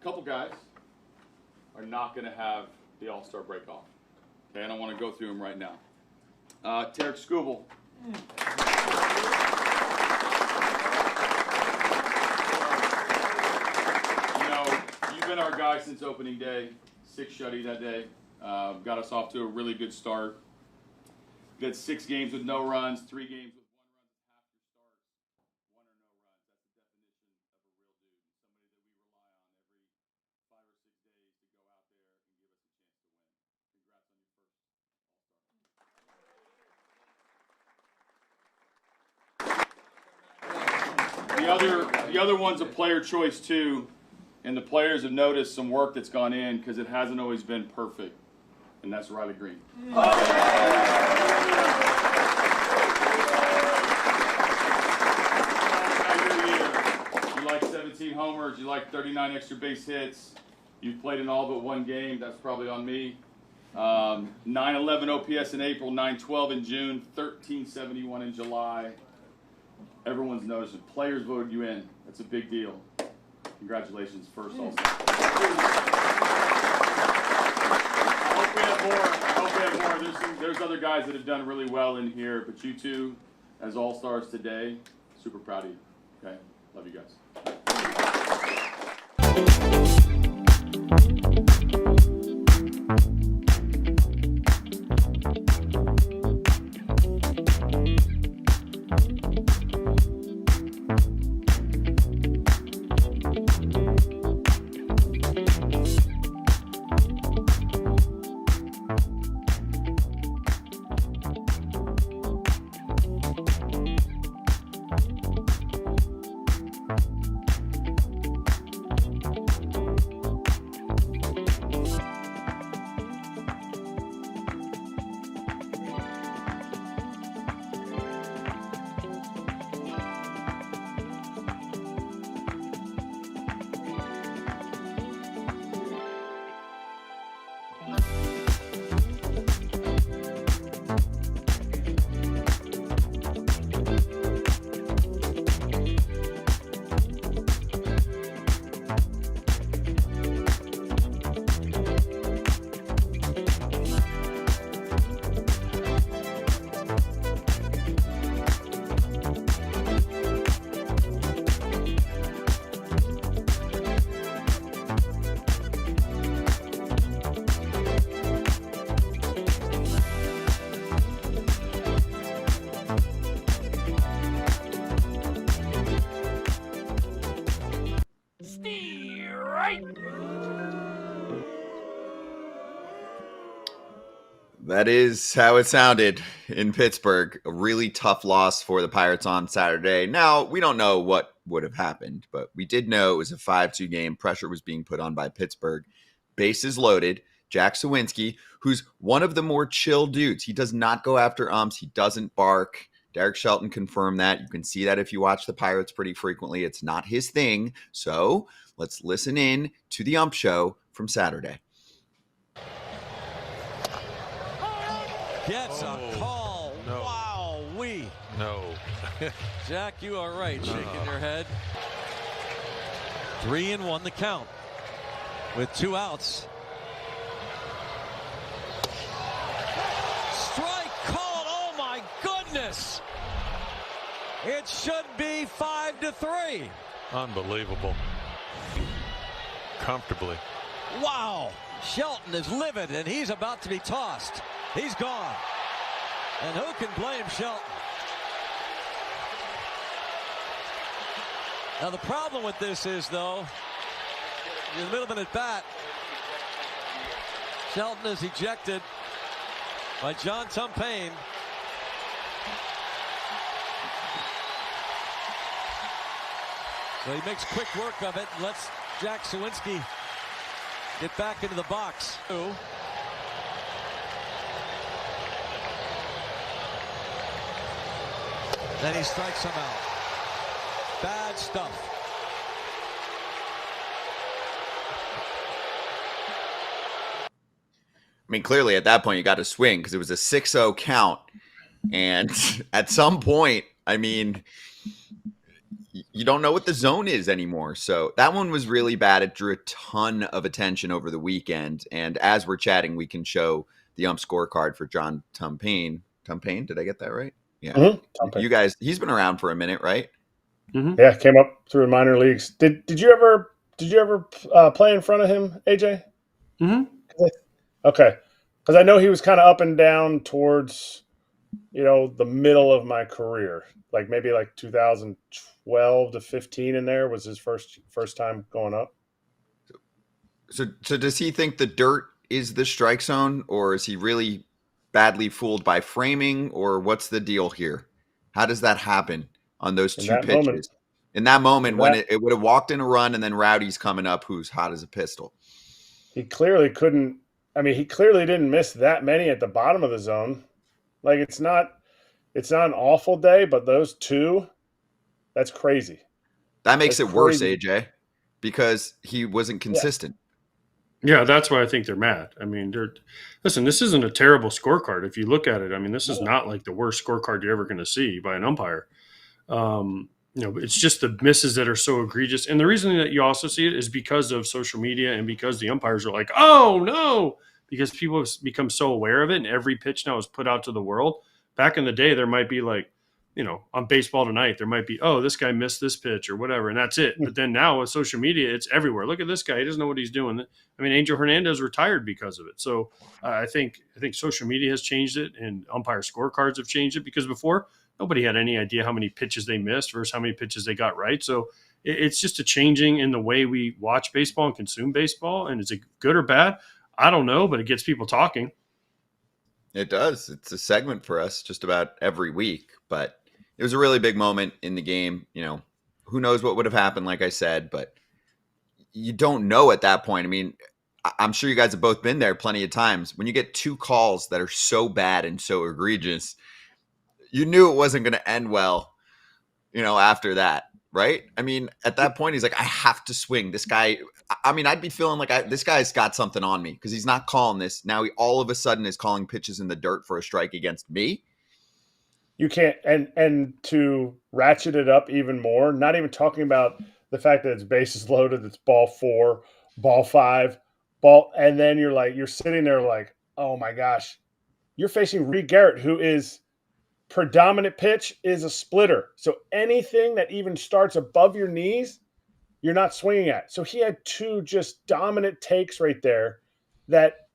Couple guys are not going to have the All-Star break off. Okay, I don't want to go through them right now. Erik Skubal. You've been our guy since opening day. 6 shutty that day. Got us off to a really good start. We had 6 games with no runs, 3 games with 1 run after start. 5 or 6 days to go out there and give us a chance to win. Congrats on your first All-Star. The other one's a player choice too, and the players have noticed some work that's gone in because it hasn't always been perfect, and that's Riley Green. You like 17 homers, you like 39 extra base hits. You've played in all but 1 game. That's probably on me. 911 OPS in April, 912 in June, 1371 in July. Everyone's noticed it. Players voted you in. That's a big deal. Congratulations, first All-Star. I hope we have more. There's other guys that have done really well in here, but you two, as All-Stars today, super proud of you. Okay? Love you guys. That is how it sounded in Pittsburgh. A really tough loss for the Pirates on Saturday. Now, we don't know what would have happened, but we did know it was a 5-2 game. Pressure was being put on by Pittsburgh. Bases loaded. Jack Sawinski, who's one of the more chill dudes. He does not go after umps. He doesn't bark. Derek Shelton confirmed that. You can see that if you watch the Pirates pretty frequently. It's not his thing. So let's listen in to the Ump Show from Saturday. Gets a call. No. Wow, No. Jack, you are right, shaking your head. 3-1 the count with 2 outs. Strike called. Oh my goodness. It should be 5-3. Unbelievable. Comfortably. Wow. Shelton is livid and he's about to be tossed. He's gone. And who can blame Shelton? Now the problem with this is, though, in the middle of an at-bat, Shelton is ejected by John Tumpane. So he makes quick work of it and lets Jack Sawinski get back into the box. Then he strikes him out. Bad stuff. I mean, clearly at that point you got to swing because it was a 6-0 count. And at some point, I mean, you don't know what the zone is anymore. So that one was really bad. It drew a ton of attention over the weekend. And as we're chatting, we can show the ump scorecard for John Tumpane. Tumpane, did I get that right? Yeah. Mm-hmm. You guys, he's been around for a minute, right? Mm-hmm. Yeah, came up through minor leagues. Did you ever play in front of him, AJ? Mm-hmm. Okay, because I know he was kind of up and down towards, the middle of my career, like maybe like 2012 to 15 in there was his first time going up. So does he think the dirt is the strike zone, or is he really badly fooled by framing, or what's the deal here? How does that happen on those two pitches? In that moment when it would have walked in a run and then Rowdy's coming up who's hot as a pistol. He clearly couldn't. I mean, he clearly didn't miss that many at the bottom of the zone. Like it's not an awful day, but those two, that's crazy. That makes it worse, AJ, because he wasn't consistent. Yeah, that's why I think they're mad. I mean, listen, this isn't a terrible scorecard. If you look at it, I mean, this is not like the worst scorecard you're ever going to see by an umpire. It's just the misses that are so egregious. And the reason that you also see it is because of social media and because the umpires are like, oh, no, because people have become so aware of it and every pitch now is put out to the world. Back in the day, there might be like, on Baseball Tonight, there might be, oh, this guy missed this pitch or whatever, and that's it. But then now with social media, it's everywhere. Look at this guy; he doesn't know what he's doing. I mean, Angel Hernandez retired because of it. So I think social media has changed it, and umpire scorecards have changed it because before nobody had any idea how many pitches they missed versus how many pitches they got right. So it's just a changing in the way we watch baseball and consume baseball. And is it good or bad? I don't know, but it gets people talking. It does. It's a segment for us just about every week, but it was a really big moment in the game. Who knows what would have happened, like I said, but you don't know at that point. I mean, I'm sure you guys have both been there plenty of times. When you get two calls that are so bad and so egregious, you knew it wasn't going to end well, after that, right? I mean, at that point, he's like, I have to swing. This guy, I mean, I'd be feeling like this guy's got something on me because he's not calling this. Now he all of a sudden is calling pitches in the dirt for a strike against me. You can't, and to ratchet it up even more, not even talking about the fact that it's bases loaded, it's ball 4, ball 5, and then you're sitting there like, oh my gosh, you're facing Reed Garrett, who is predominant pitch is a splitter. So anything that even starts above your knees, you're not swinging at. So he had two just dominant takes right there that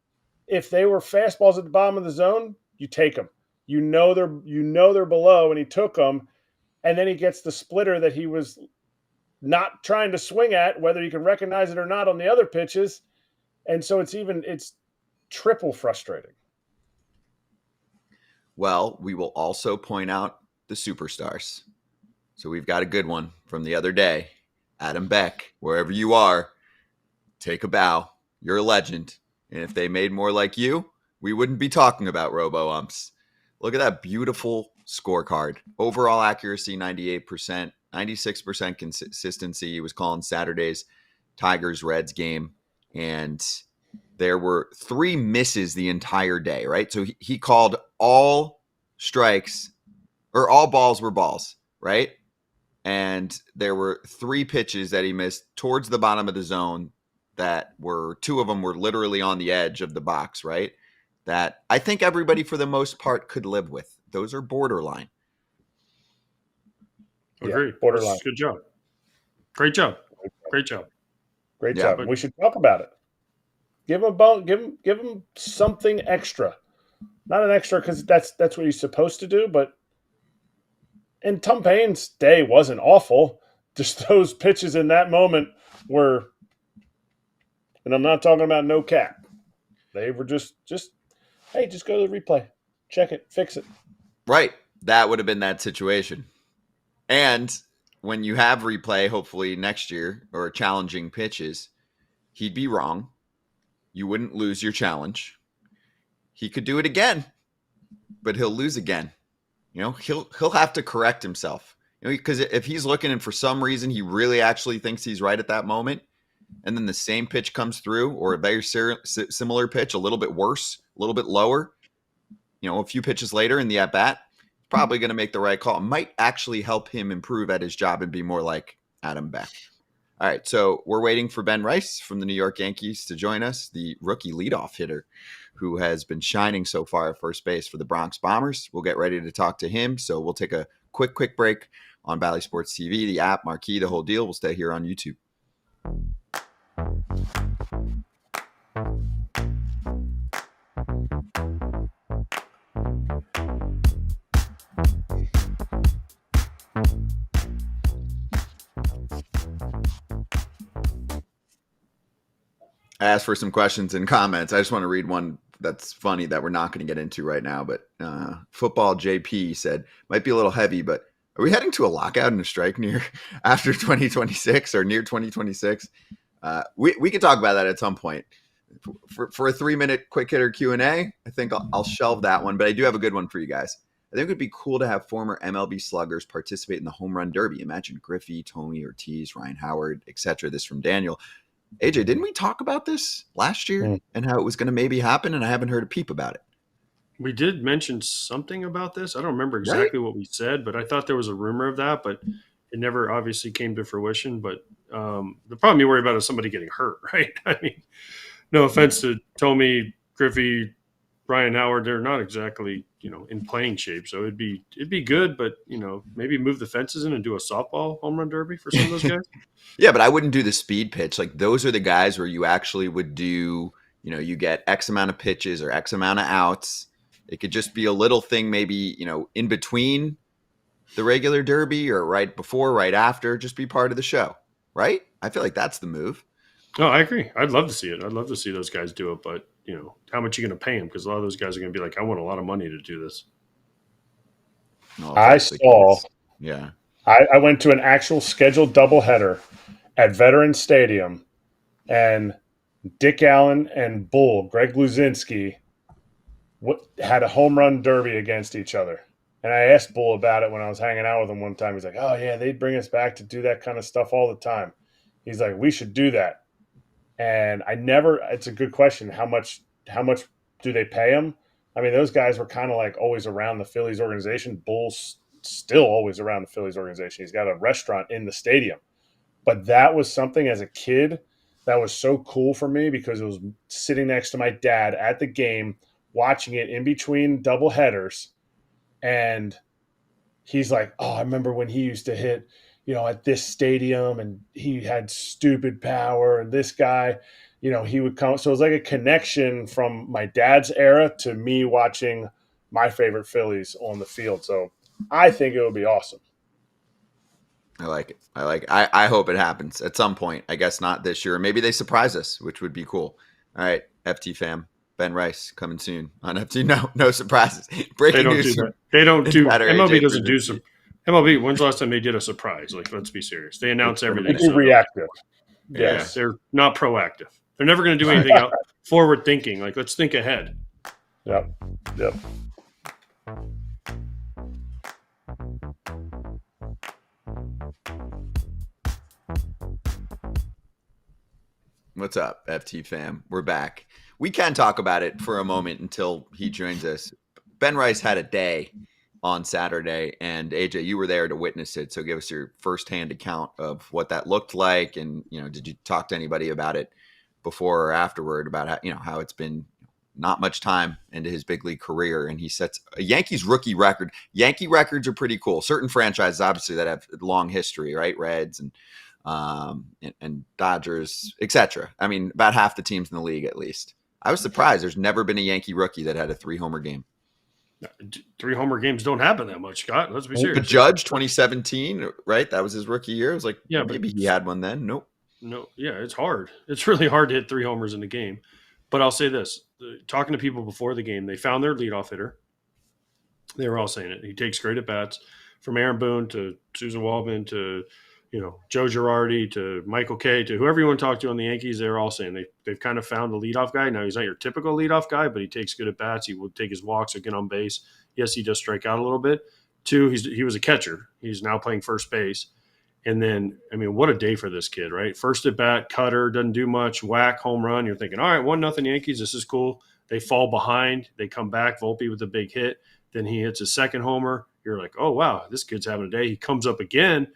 if they were fastballs at the bottom of the zone, you take them. They're below, and he took them, and then he gets the splitter that he was not trying to swing at, whether you can recognize it or not on the other pitches, and so it's triple frustrating. Well, we will also point out the superstars. So we've got a good one from the other day. Adam Beck, wherever you are, take a bow. You're a legend, and if they made more like you, we wouldn't be talking about robo-umps. Look at that beautiful scorecard. Overall accuracy, 98%, 96% consistency. He was calling Saturday's Tigers-Reds game, and there were 3 misses the entire day, right? So he called all strikes, or all balls were balls, right? And there were 3 pitches that he missed towards the bottom of the zone that were, 2 of them were literally on the edge of the box, right? That I think everybody for the most part could live with. Those are borderline. Agree. Borderline. Good job. Great job. Great job. Great job. We should talk about it. Give him a bone. Give him something extra. Not an extra because that's what he's supposed to do. But and Tom Payne's day wasn't awful. Just those pitches in that moment were, and I'm not talking about no cap. They were just hey, just go to the replay, check it, fix it. Right. That would have been that situation. And when you have replay, hopefully next year, or challenging pitches, he'd be wrong. You wouldn't lose your challenge. He could do it again, but he'll lose again. He'll have to correct himself. Because if he's looking and for some reason he really actually thinks he's right at that moment, and then the same pitch comes through, or a very similar pitch, a little bit worse, a little bit lower, a few pitches later in the at-bat, probably going to make the right call. It might actually help him improve at his job and be more like Adam Beck. All right, so we're waiting for Ben Rice from the New York Yankees to join us, the rookie leadoff hitter who has been shining so far at first base for the Bronx Bombers. We'll get ready to talk to him, so we'll take a quick break on Bally Sports TV, the app, Marquee, the whole deal. We'll stay here on YouTube. I asked for some questions and comments. I just want to read one that's funny that we're not going to get into right now. But Football JP said, might be a little heavy, but are we heading to a lockout and a strike near after 2026 or near 2026? We could talk about that at some point. For a 3-minute quick hitter Q&A, I think I'll shelve that one. But I do have a good one for you guys. I think it would be cool to have former MLB sluggers participate in the home run derby. Imagine Griffey, Tony Ortiz, Ryan Howard, etc. This from Daniel. AJ, didn't we talk about this last year and how it was going to maybe happen? And I haven't heard a peep about it. We did mention something about this. I don't remember exactly what we said, but I thought there was a rumor of that, but it never obviously came to fruition. But the problem you worry about is somebody getting hurt, right? I mean, no offense to Tommy, Griffey, Brian Howard, they're not exactly, in playing shape. So it'd be good, but maybe move the fences in and do a softball home run derby for some of those guys. Yeah, but I wouldn't do the speed pitch. Like those are the guys where you actually would do, you get X amount of pitches or X amount of outs. It could just be a little thing, maybe, in between the regular derby or right before, right after, just be part of the show, right? I feel like that's the move. No, I agree. I'd love to see it. I'd love to see those guys do it, but how much are you going to pay them? Because a lot of those guys are going to be like, I want a lot of money to do this. I saw. Yeah. I went to an actual scheduled doubleheader at Veterans Stadium, and Dick Allen and Bull, Greg Luzinski, had a home run derby against each other. And I asked Bull about it when I was hanging out with him one time. He's like, oh, yeah, they'd bring us back to do that kind of stuff all the time. He's like, we should do that. And it's a good question. How much do they pay him? I mean, those guys were kind of like always around the Phillies organization. Bull's still always around the Phillies organization. He's got a restaurant in the stadium. But that was something as a kid that was so cool for me because it was sitting next to my dad at the game, watching it in between double headers. And he's like, oh, I remember when he used to hit, at this stadium and he had stupid power. And this guy, he would come. So it was like a connection from my dad's era to me watching my favorite Phillies on the field. So I think it would be awesome. I like it. I hope it happens at some point. I guess not this year. Maybe they surprise us, which would be cool. All right, FT fam. Ben Rice coming soon on FT. No surprises. Breaking news. They don't do that. MLB AJ doesn't do some. MLB, when's the last time they did a surprise? Like, let's be serious. They announce everything. It's reactive. Yeah, they're not proactive. They're never going to do anything out forward thinking. Like, let's think ahead. Yep. What's up, FT fam? We're back. We can talk about it for a moment until he joins us. Ben Rice had a day on Saturday, and AJ, you were there to witness it. So give us your firsthand account of what that looked like. And, did you talk to anybody about it before or afterward about how it's been not much time into his big league career, and he sets a Yankees rookie record. Yankee records are pretty cool. Certain franchises, obviously, that have long history, right? Reds and Dodgers, etc. I mean, about half the teams in the league, at least. I was surprised. There's never been a Yankee rookie that had a 3-homer game. 3 homer games don't happen that much, Scott. Let's be serious. The Judge 2017, right? That was his rookie year. It was like, yeah, maybe he had one then. Nope. No, yeah, it's hard. It's really hard to hit 3 homers in a game. But I'll say this: talking to people before the game, they found their leadoff hitter. They were all saying it. He takes great at bats, from Aaron Boone to Susan Waldman to Joe Girardi to Michael Kay to whoever you want to talk to on the Yankees. They're all saying they've kind of found the leadoff guy. Now he's not your typical leadoff guy, but he takes good at bats. He will take his walks, he'll get on base. Yes, he does strike out a little bit. 2, he was a catcher. He's now playing first base. And then, I mean, what a day for this kid, right? First at bat, cutter, doesn't do much, whack, home run. You're thinking, all right, 1-0 Yankees. This is cool. They fall behind. They come back, Volpe with a big hit. Then he hits his second homer. You're like, oh, wow, this kid's having a day. He comes up again,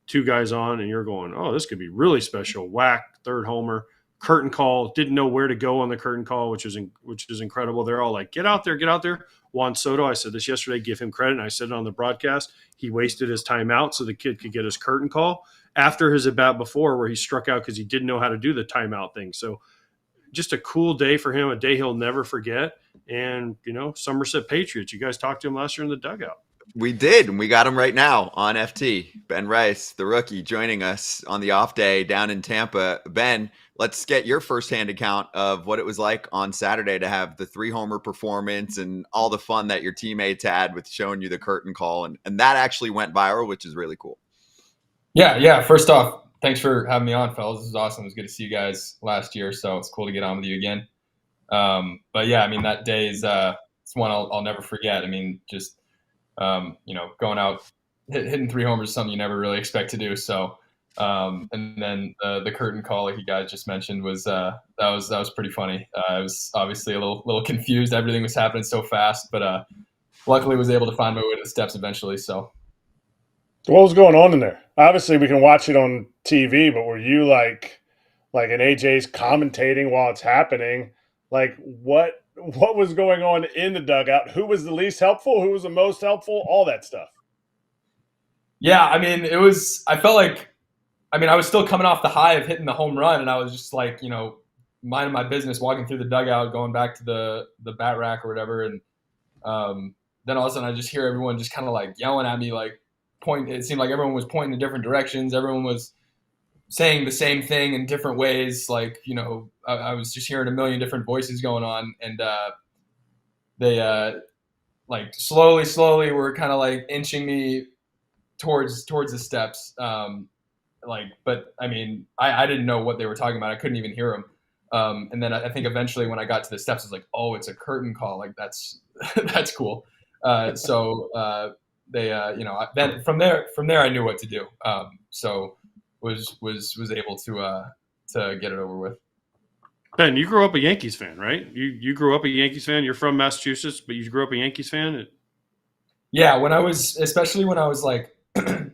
2 guys on, and you're going, oh, this could be really special. Whack, third homer, curtain call. Didn't know where to go on the curtain call, which is incredible. They're all like, get out there, get out there. Juan Soto, I said this yesterday, give him credit, and I said it on the broadcast. He wasted his timeout so the kid could get his curtain call after his at-bat before where he struck out because he didn't know how to do the timeout thing. So just a cool day for him, a day he'll never forget. And, Somerset Patriots, you guys talked to him last year in the dugout. We did, and we got him right now on FT. Ben Rice, the rookie, joining us on the off day down in Tampa. Ben, let's get your firsthand account of what it was like on Saturday to have the 3-homer performance and all the fun that your teammates had with showing you the curtain call. And that actually went viral, which is really cool. Yeah. First off, thanks for having me on, fellas. This is awesome. It was good to see you guys last year, so it's cool to get on with you again. But yeah, I mean, that day is it's one I'll never forget. I mean, just going out hitting 3 homers is something you never really expect to do. So And then the curtain call, like you guys just mentioned, was that was pretty funny. I was obviously a little confused. Everything was happening so fast, but luckily was able to find my way to the steps eventually. So What was going on in there? Obviously, we can watch it on TV, but were you like an AJ's commentating while it's happening? Like what was going on in the dugout? Who was the least helpful? Who was the most helpful? All that stuff. yeah, I mean, I felt like, I mean, I was still coming off the high of hitting the home run, and I was just like, minding my business, walking through the dugout, going back to the bat rack or whatever, and then all of a sudden I just hear everyone just kind of like yelling at me, like point. It seemed like everyone was pointing in different directions. Everyone was saying the same thing in different ways. Like, I was just hearing a million different voices going on, and they like slowly were kind of like inching me towards the steps. But I mean, I didn't know what they were talking about. I couldn't even hear them. And then I think eventually when I got to the steps, I was like, oh, it's a curtain call. Like that's cool. So they, then from there, I knew what to do. So was able to get it over with. Ben, you grew up a Yankees fan, right? You grew up a Yankees fan. You're from Massachusetts, but you grew up a Yankees fan. Yeah, especially when I was like,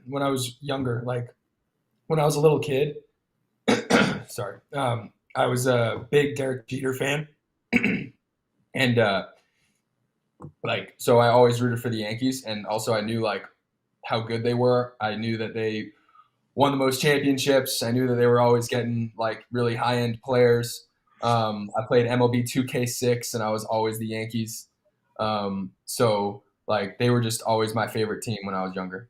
when I was younger, like when I was a little kid. Sorry, I was a big Derek Jeter fan, and so I always rooted for the Yankees, and also I knew like how good they were. I knew that they won the most championships. I knew that they were always getting like really high end players. I played MLB 2K6, and I was always the Yankees. So like they were just always my favorite team when I was younger.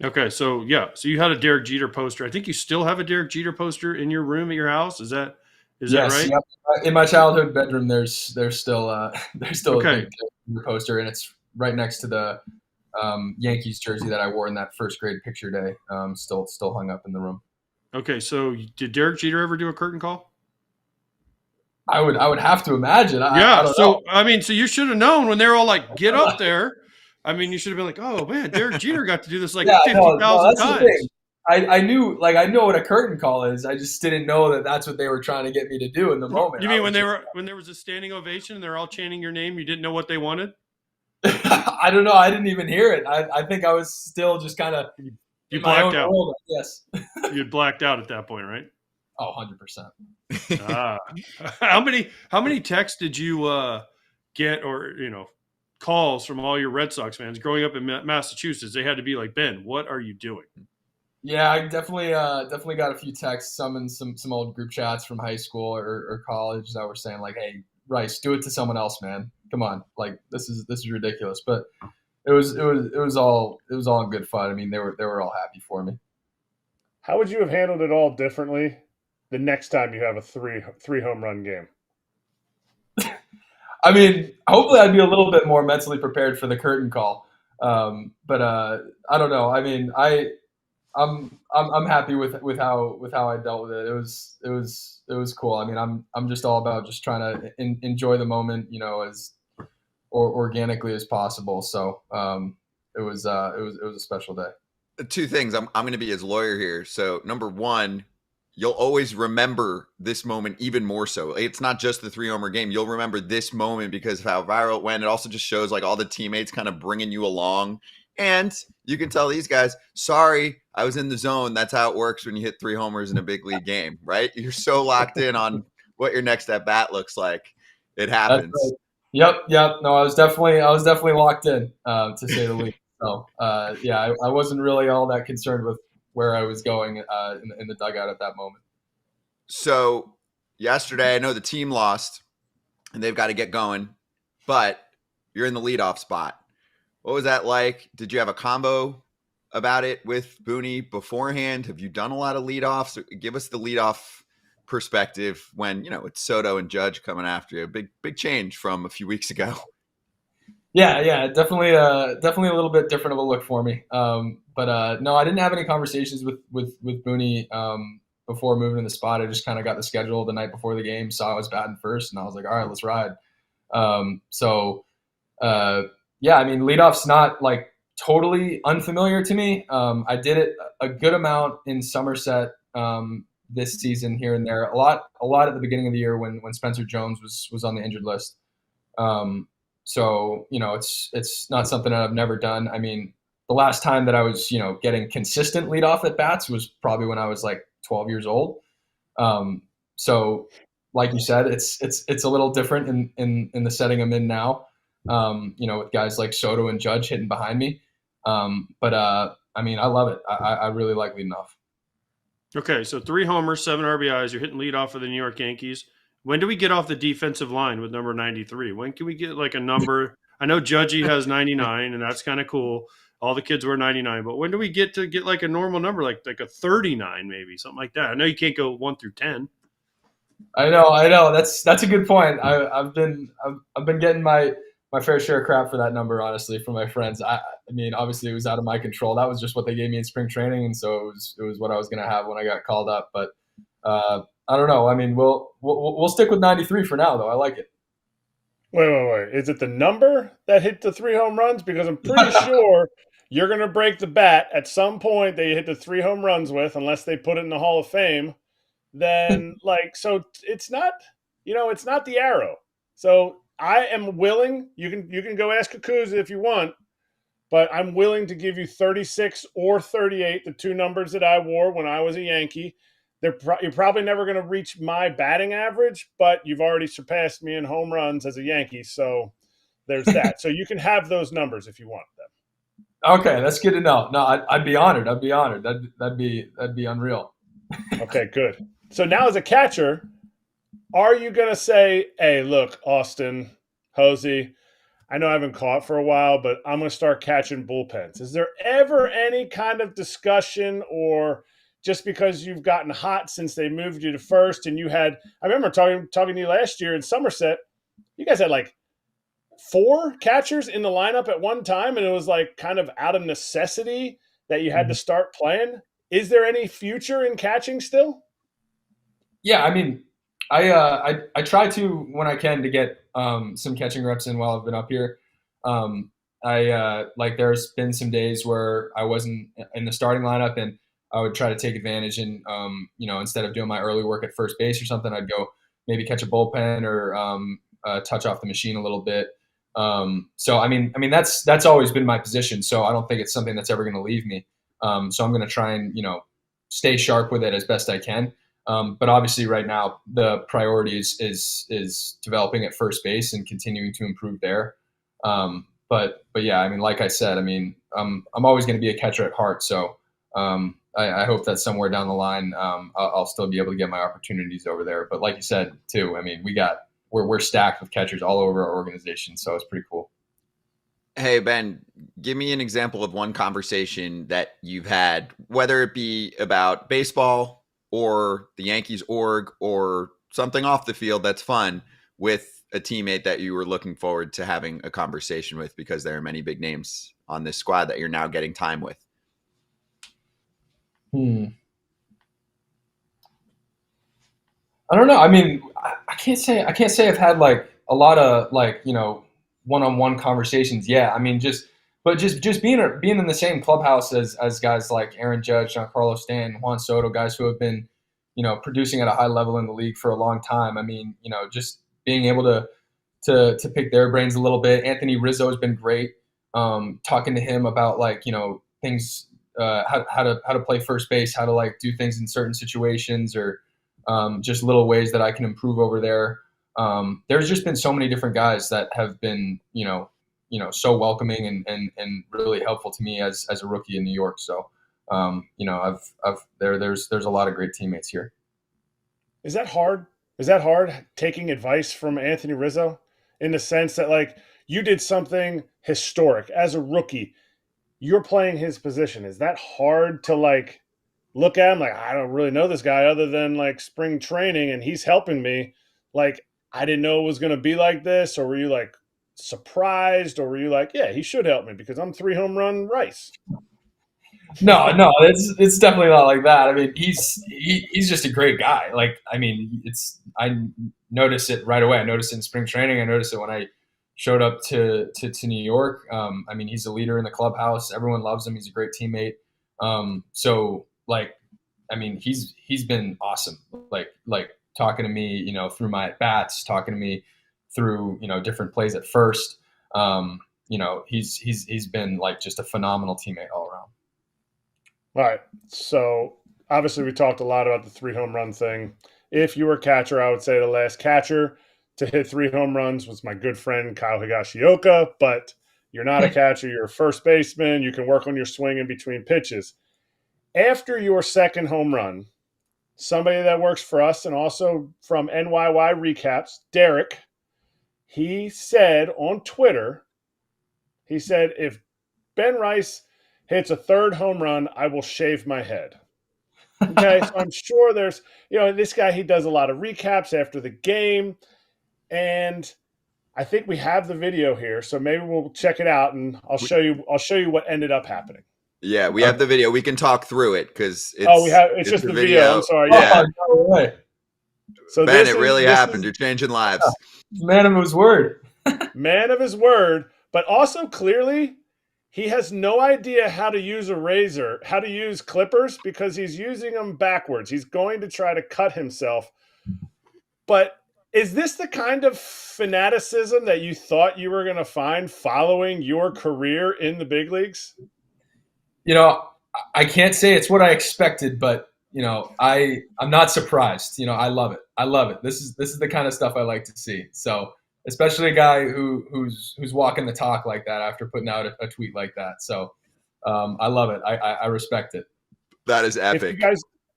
Okay, so you had a Derek Jeter poster. I think you still have a Derek Jeter poster in your room at your house. Is that right? Yep. In my childhood bedroom, there's still Okay. a big Jeter poster, and it's right next to the Yankees jersey that I wore in that first grade picture day. Still hung up in the room. Okay, so did Derek Jeter ever do a curtain call? I would have to imagine. I don't know. I mean, so you should have known when they're all like, "Get up there." I mean, you should have been like, "Oh man, Derek Jeter got to do this like 50,000 times." I knew what a curtain call is. I just didn't know that that's what they were trying to get me to do in the moment. You mean when there was a standing ovation and they're all chanting your name, you didn't know what they wanted? I don't know. I didn't even hear it. I think I was still just kind of you blacked out. World, yes, you'd blacked out at that point, right? Oh, 100%. How many texts did you get, or calls from all your Red Sox fans growing up in Massachusetts? They had to be like, Ben, what are you doing? Yeah, I definitely got a few texts, some in some old group chats from high school or college that were saying like, "Hey, Rice, do it to someone else, man. Come on, like this is ridiculous." But it was all in good fun. I mean, they were all happy for me. How would you have handled it all differently the next time you have a three home run game? I mean, hopefully I'd be a little bit more mentally prepared for the curtain call. But I don't know. I mean, I'm happy with how I dealt with it. It was cool. I mean, I'm just all about just trying to enjoy the moment, as organically as possible. So it was a special day. Two things. I'm going to be his lawyer here. So number one, you'll always remember this moment even more so. It's not just the 3-homer game. You'll remember this moment because of how viral it went. It also just shows like all the teammates kind of bringing you along. And you can tell these guys, sorry, I was in the zone. That's how it works when you hit 3 homers in a big league game, right? You're so locked in on what your next at bat looks like. It happens. Right. Yep. No, I was definitely locked in, to say the least. So, I wasn't really all that concerned with where I was going in the dugout at that moment. So yesterday, I know the team lost, and they've got to get going, but you're in the leadoff spot. What was that like? Did you have a combo about it with Booney beforehand? Have you done a lot of leadoffs? Give us the leadoff perspective when, it's Soto and Judge coming after you. Big change from a few weeks ago. Yeah, definitely a little bit different of a look for me. But no, I didn't have any conversations with Booney before moving in the spot. I just kind of got the schedule the night before the game, saw I was batting first, and I was like, all right, let's ride. Yeah, I mean, leadoff's not like totally unfamiliar to me. I did it a good amount in Somerset this season here and there. A lot at the beginning of the year when Spencer Jones was on the injured list. So it's not something that I've never done. I mean, the last time that I was getting consistent leadoff at bats was probably when I was like 12 years old. So like you said, it's a little different in the setting I'm in now. With guys like Soto and Judge hitting behind me. But I mean, I love it. I really like leading off. Okay, so 3 homers, 7 RBIs. You're hitting leadoff for the New York Yankees. When do we get off the defensive line with number 93? When can we get like a number? I know Judgy has 99, and that's kind of cool. All the kids wear 99, but when do we get like a normal number, like a 39 maybe, something like that? I know you can't go 1 through 10. I know. That's a good point. I've been getting my fair share of crap for that number, honestly, from my friends. I mean, obviously it was out of my control. That was just what they gave me in spring training, and so it was what I was going to have when I got called up. But I don't know. I mean, we'll stick with 93 for now, though. I like it. Wait. Is it the number that hit the 3 home runs? Because I'm pretty sure you're going to break the bat at some point that you hit the 3 home runs with, unless they put it in the Hall of Fame. Then, so it's not, it's not the arrow. So I am willing. You can go ask Kukuz if you want, but I'm willing to give you 36 or 38, the 2 numbers that I wore when I was a Yankee. You're probably never going to reach my batting average, but you've already surpassed me in home runs as a Yankee. So there's that. So you can have those numbers if you want them. Okay, that's good to know. No, I'd be honored. That'd be unreal. Okay, good. So now as a catcher, are you going to say, hey, look, Austin, Hosey, I know I haven't caught for a while, but I'm going to start catching bullpens. Is there ever any kind of discussion, or just because you've gotten hot since they moved you to first and I remember talking to you last year in Somerset, you guys had like 4 catchers in the lineup at one time, and it was like kind of out of necessity that you had to start playing. Is there any future in catching still? Yeah, I mean, I try to, when I can, to get some catching reps in while I've been up here. There's been some days where I wasn't in the starting lineup, and I would try to take advantage and instead of doing my early work at first base or something, I'd go maybe catch a bullpen or touch off the machine a little bit. So I mean that's always been my position. So I don't think it's something that's ever going to leave me. So I'm going to try and stay sharp with it as best I can. But obviously right now the priority is developing at first base and continuing to improve there. But yeah, I mean, like I said, I mean, I'm always going to be a catcher at heart. So I hope that somewhere down the line I'll still be able to get my opportunities over there. But like you said too, I mean, we're stacked with catchers all over our organization, so it's pretty cool. Hey, Ben, give me an example of one conversation that you've had, whether it be about baseball or the Yankees org or something off the field that's fun, with a teammate that you were looking forward to having a conversation with, because there are many big names on this squad that you're now getting time with. I don't know. I mean, I can't say I've had like a lot of one-on-one conversations. Yeah, I mean, just being in the same clubhouse as guys like Aaron Judge, Giancarlo Stanton, Juan Soto, guys who have been producing at a high level in the league for a long time. I mean, just being able to pick their brains a little bit. Anthony Rizzo has been great. Talking to him about things, how to play first base, how to do things in certain situations, or just little ways that I can improve over there. There's just been so many different guys that have been, so welcoming and really helpful to me as a rookie in New York. So, there's a lot of great teammates here. Is that hard? Is that hard, taking advice from Anthony Rizzo, in the sense that you did something historic as a rookie? You're playing his position. Is that hard to look at him I don't really know this guy other than spring training, and he's helping me? I didn't know it was going to be like this. Or were you surprised, or were you yeah, he should help me because I'm 3 home run Rice? No, it's definitely not like that. I mean, he's just a great guy. I notice it right away. I notice it in spring training. I notice it when I showed up to New York. I mean, he's a leader in the clubhouse. Everyone loves him. He's a great teammate. So like, I mean, he's been awesome. Like talking to me, through my at bats, talking to me through, different plays at first. He's been like just a phenomenal teammate all around. All right. So obviously we talked a lot about the 3 home run thing. If you were a catcher, I would say the last catcher to hit 3 home runs was my good friend Kyle Higashioka, but you're not a catcher. You're a first baseman. You can work on your swing in between pitches. After your second home run, somebody that works for us and also from NYY Recaps, Derek, he said on Twitter, he said, if Ben Rice hits a 3rd home run, I will shave my head. Okay, so I'm sure there's, this guy, he does a lot of recaps after the game, and I think we have the video here, so maybe we'll check it out, and I'll show you what ended up happening. Yeah, we have the video. We can talk through it because it's just the video. I'm sorry. Yeah. Oh, no way. So Ben, it really happened. You're changing lives. Man of his word. Man of his word, but also clearly he has no idea how to use a razor, how to use clippers, because he's using them backwards. He's going to try to cut himself. But is this the kind of fanaticism that you thought you were going to find following your career in the big leagues? I can't say it's what I expected, but I'm not surprised. I love it. I love it. This is the kind of stuff I like to see. So especially a guy who's walking the talk like that after putting out a tweet like that. So I love it. I respect it. That is epic.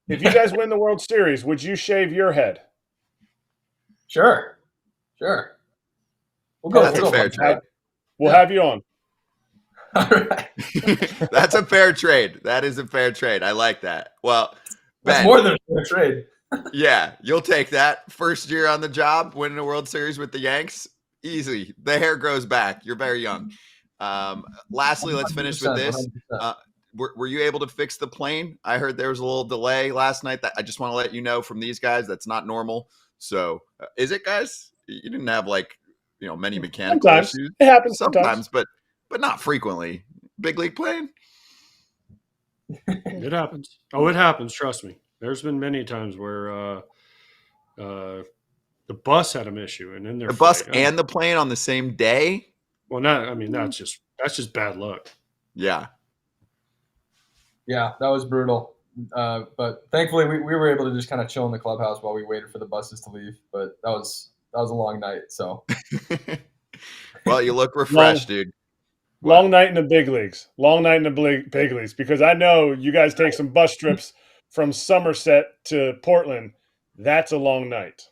If you guys win the World Series, would you shave your head? Sure. We'll go. That's a fair trade. We'll have you on. All right. That's a fair trade. That is a fair trade. I like that. Well, that's Ben, more than a fair trade. Yeah, you'll take that. First year on the job, winning a World Series with the Yanks, easy. The hair grows back. You're very young. Lastly, let's finish with this. Were you able to fix the plane? I heard there was a little delay last night. That I just want to let you know from these guys that's not normal. So, is it, guys? You didn't have many mechanical issues. It happens sometimes, but not frequently. Big league plane. It happens. Oh, it happens. Trust me. There's been many times where the bus had an issue, and then the bus and the plane on the same day. Well, that's just bad luck. Yeah. Yeah, that was brutal. But thankfully, we were able to just kind of chill in the clubhouse while we waited for the buses to leave. But that was a long night. So. Well, you look refreshed, dude. Long night in the big leagues. Long night in the big leagues, because I know you guys take some bus trips from Somerset to Portland. That's a long night.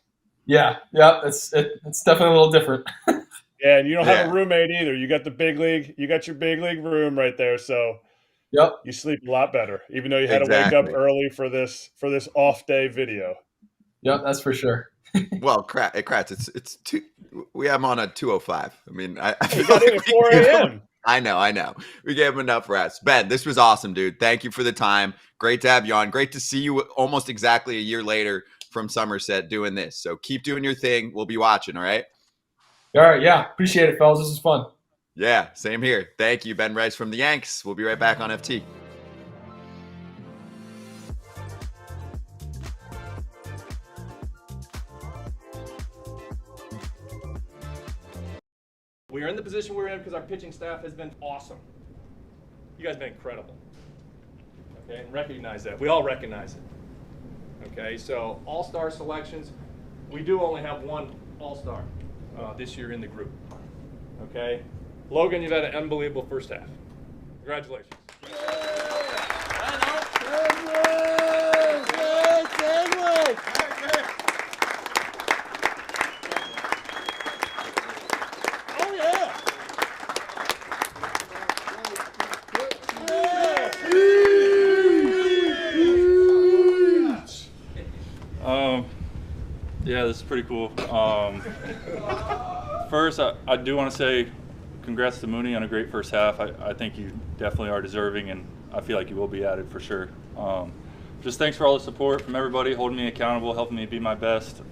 Yeah, it's definitely a little different. Yeah, and you don't have a roommate either. You got the big league. You got your big league room right there. So you sleep a lot better, even though you had to wake up early for this off day video. Yeah, that's for sure. Well, Kratz, it's two. We have him on at 2:05. I mean, I got in at 4 a.m. I know. We gave him enough rest. Ben, this was awesome, dude. Thank you for the time. Great to have you on. Great to see you almost exactly a year later from Somerset doing this. So keep doing your thing. We'll be watching, all right? All right, yeah. Appreciate it, fellas. This is fun. Yeah, same here. Thank you, Ben Rice from the Yanks. We'll be right back on FT. We are in the position we're in because our pitching staff has been awesome. You guys have been incredible. Okay, and recognize that. We all recognize it. Okay, so all-star selections, we do only have one all-star this year in the group. Okay, Logan, you've had an unbelievable first half. Congratulations. Yeah, this is pretty cool. First, I do want to say congrats to Mooney on a great first half. I think you definitely are deserving, and I feel like you will be added for sure. Just thanks for all the support from everybody, holding me accountable, helping me be my best.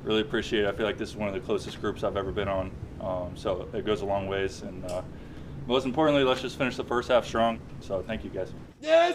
really appreciate it. I feel like this is one of the closest groups I've ever been on, so it goes a long ways. And most importantly, let's just finish the first half strong. So thank you, guys. Yes,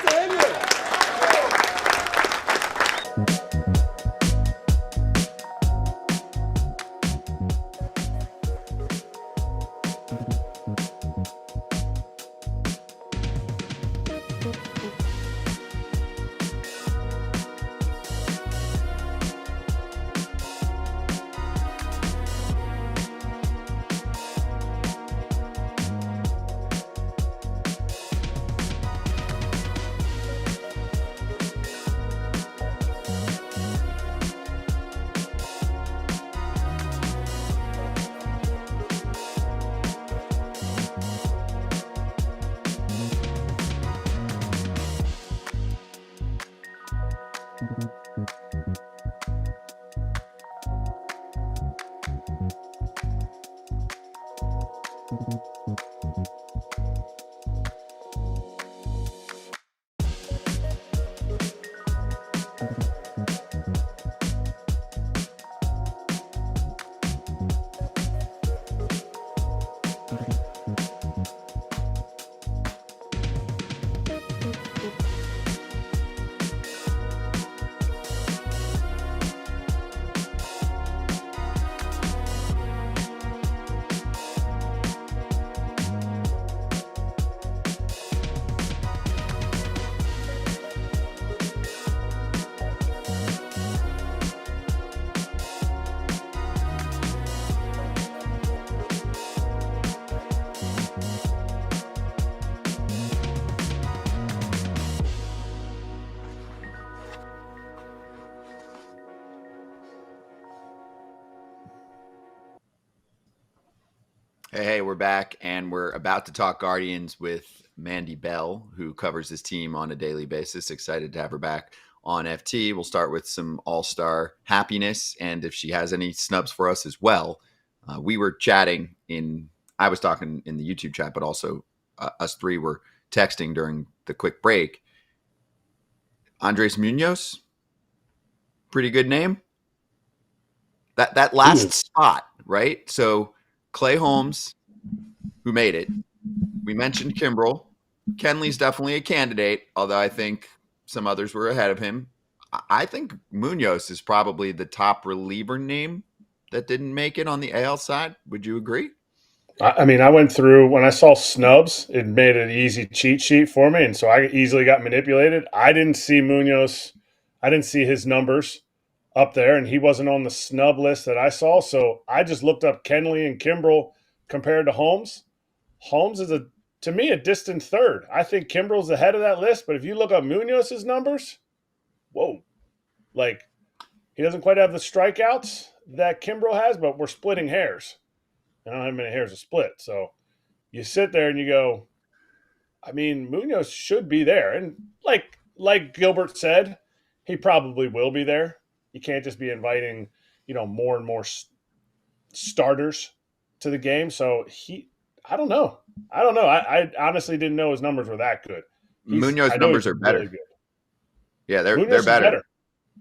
Hey, we're back, and we're about to talk Guardians with Mandy Bell, who covers this team on a daily basis. Excited to have her back on FT. We'll start with some all-star happiness, and if she has any snubs for us as well. We were chatting I was talking in the YouTube chat, but also us three were texting during the quick break. Andres Munoz, pretty good name. That last spot, right? So Clay Holmes, who made it. We mentioned Kimbrel. Kenley's definitely a candidate, although I think some others were ahead of him. I think Munoz is probably the top reliever name that didn't make it on the AL side. Would you agree? I mean, I went through when I saw snubs, it made an easy cheat sheet for me, and so I easily got manipulated. I didn't see Munoz. I didn't see his numbers up there, and he wasn't on the snub list that I saw. So I just looked up Kenley and Kimbrel compared to Holmes. Holmes is, to me, a distant third. I think Kimbrel's ahead of that list, but if you look up Munoz's numbers, whoa. Like, he doesn't quite have the strikeouts that Kimbrel has, but we're splitting hairs. I don't have many hairs to split. So you sit there and you go, I mean, Munoz should be there. And like Gilbert said, he probably will be there. You can't just be inviting, more and more starters to the game. So I don't know. I honestly didn't know his numbers were that good. Munoz numbers are better. Really good. Yeah, they're better.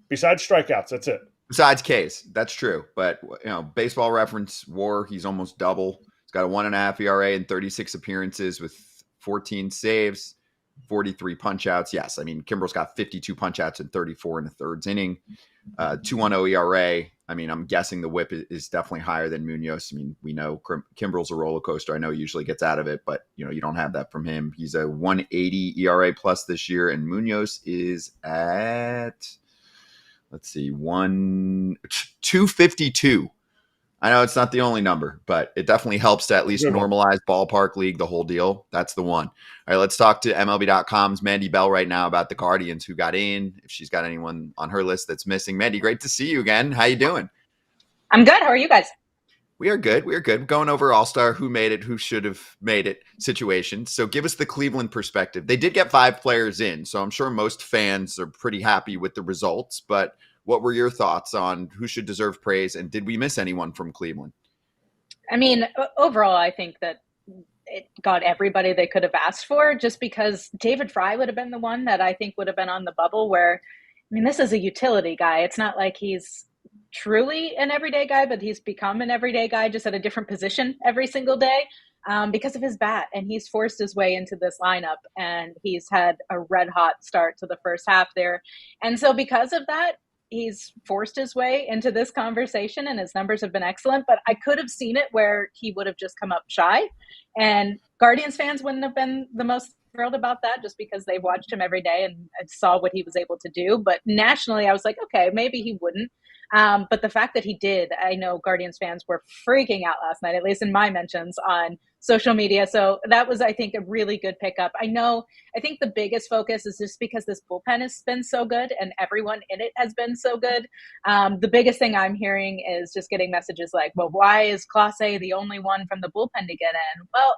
Besides strikeouts, that's it. Besides K's, that's true. But Baseball Reference WAR, he's almost double. He's got a 1.5 ERA and 36 appearances with 14 saves, 43 punch-outs. Yes, I mean, Kimbrel's got 52 punch-outs and 34 in the third inning. 2.10 ERA. I mean, I'm guessing the whip is definitely higher than Munoz. I mean, we know Kimbrel's a roller coaster. I know he usually gets out of it, but, you don't have that from him. He's a 180 ERA plus this year, and Munoz is at, let's see, 252. I know it's not the only number, but it definitely helps to at least normalize ballpark league, the whole deal. That's the one. All right, let's talk to MLB.com's Mandy Bell right now about the Guardians who got in, if she's got anyone on her list that's missing. Mandy, great to see you again. How you doing? I'm good. How are you guys? We are good. We're good. Going over All-Star, who made it, who should have made it situation. So give us the Cleveland perspective. They did get 5 players in, so I'm sure most fans are pretty happy with the results, but what were your thoughts on who should deserve praise, and did we miss anyone from Cleveland? I mean, overall, I think that it got everybody they could have asked for, just because David Fry would have been the one that I think would have been on the bubble where, I mean, this is a utility guy. It's not like he's truly an everyday guy, but he's become an everyday guy just at a different position every single day because of his bat. And he's forced his way into this lineup, and he's had a red hot start to the first half there. And so because of that, he's forced his way into this conversation, and his numbers have been excellent. But I could have seen it where he would have just come up shy, and Guardians fans wouldn't have been the most thrilled about that just because they've watched him every day and saw what he was able to do. But nationally, I was like, okay, maybe he wouldn't. But the fact that he did, I know Guardians fans were freaking out last night, at least in my mentions on social media. So that was, I think, a really good pickup. I think the biggest focus is just because this bullpen has been so good and everyone in it has been so good. The biggest thing I'm hearing is just getting messages like, well, why is Clase the only one from the bullpen to get in? Well,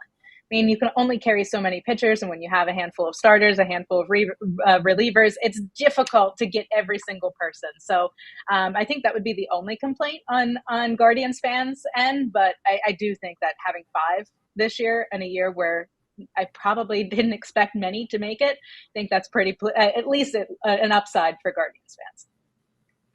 I mean, you can only carry so many pitchers, and when you have a handful of starters, a handful of relievers, it's difficult to get every single person. So I think that would be the only complaint on Guardians fans' end, but I do think that having 5 this year in a year where I probably didn't expect many to make it, I think that's pretty, at least an upside for Guardians fans.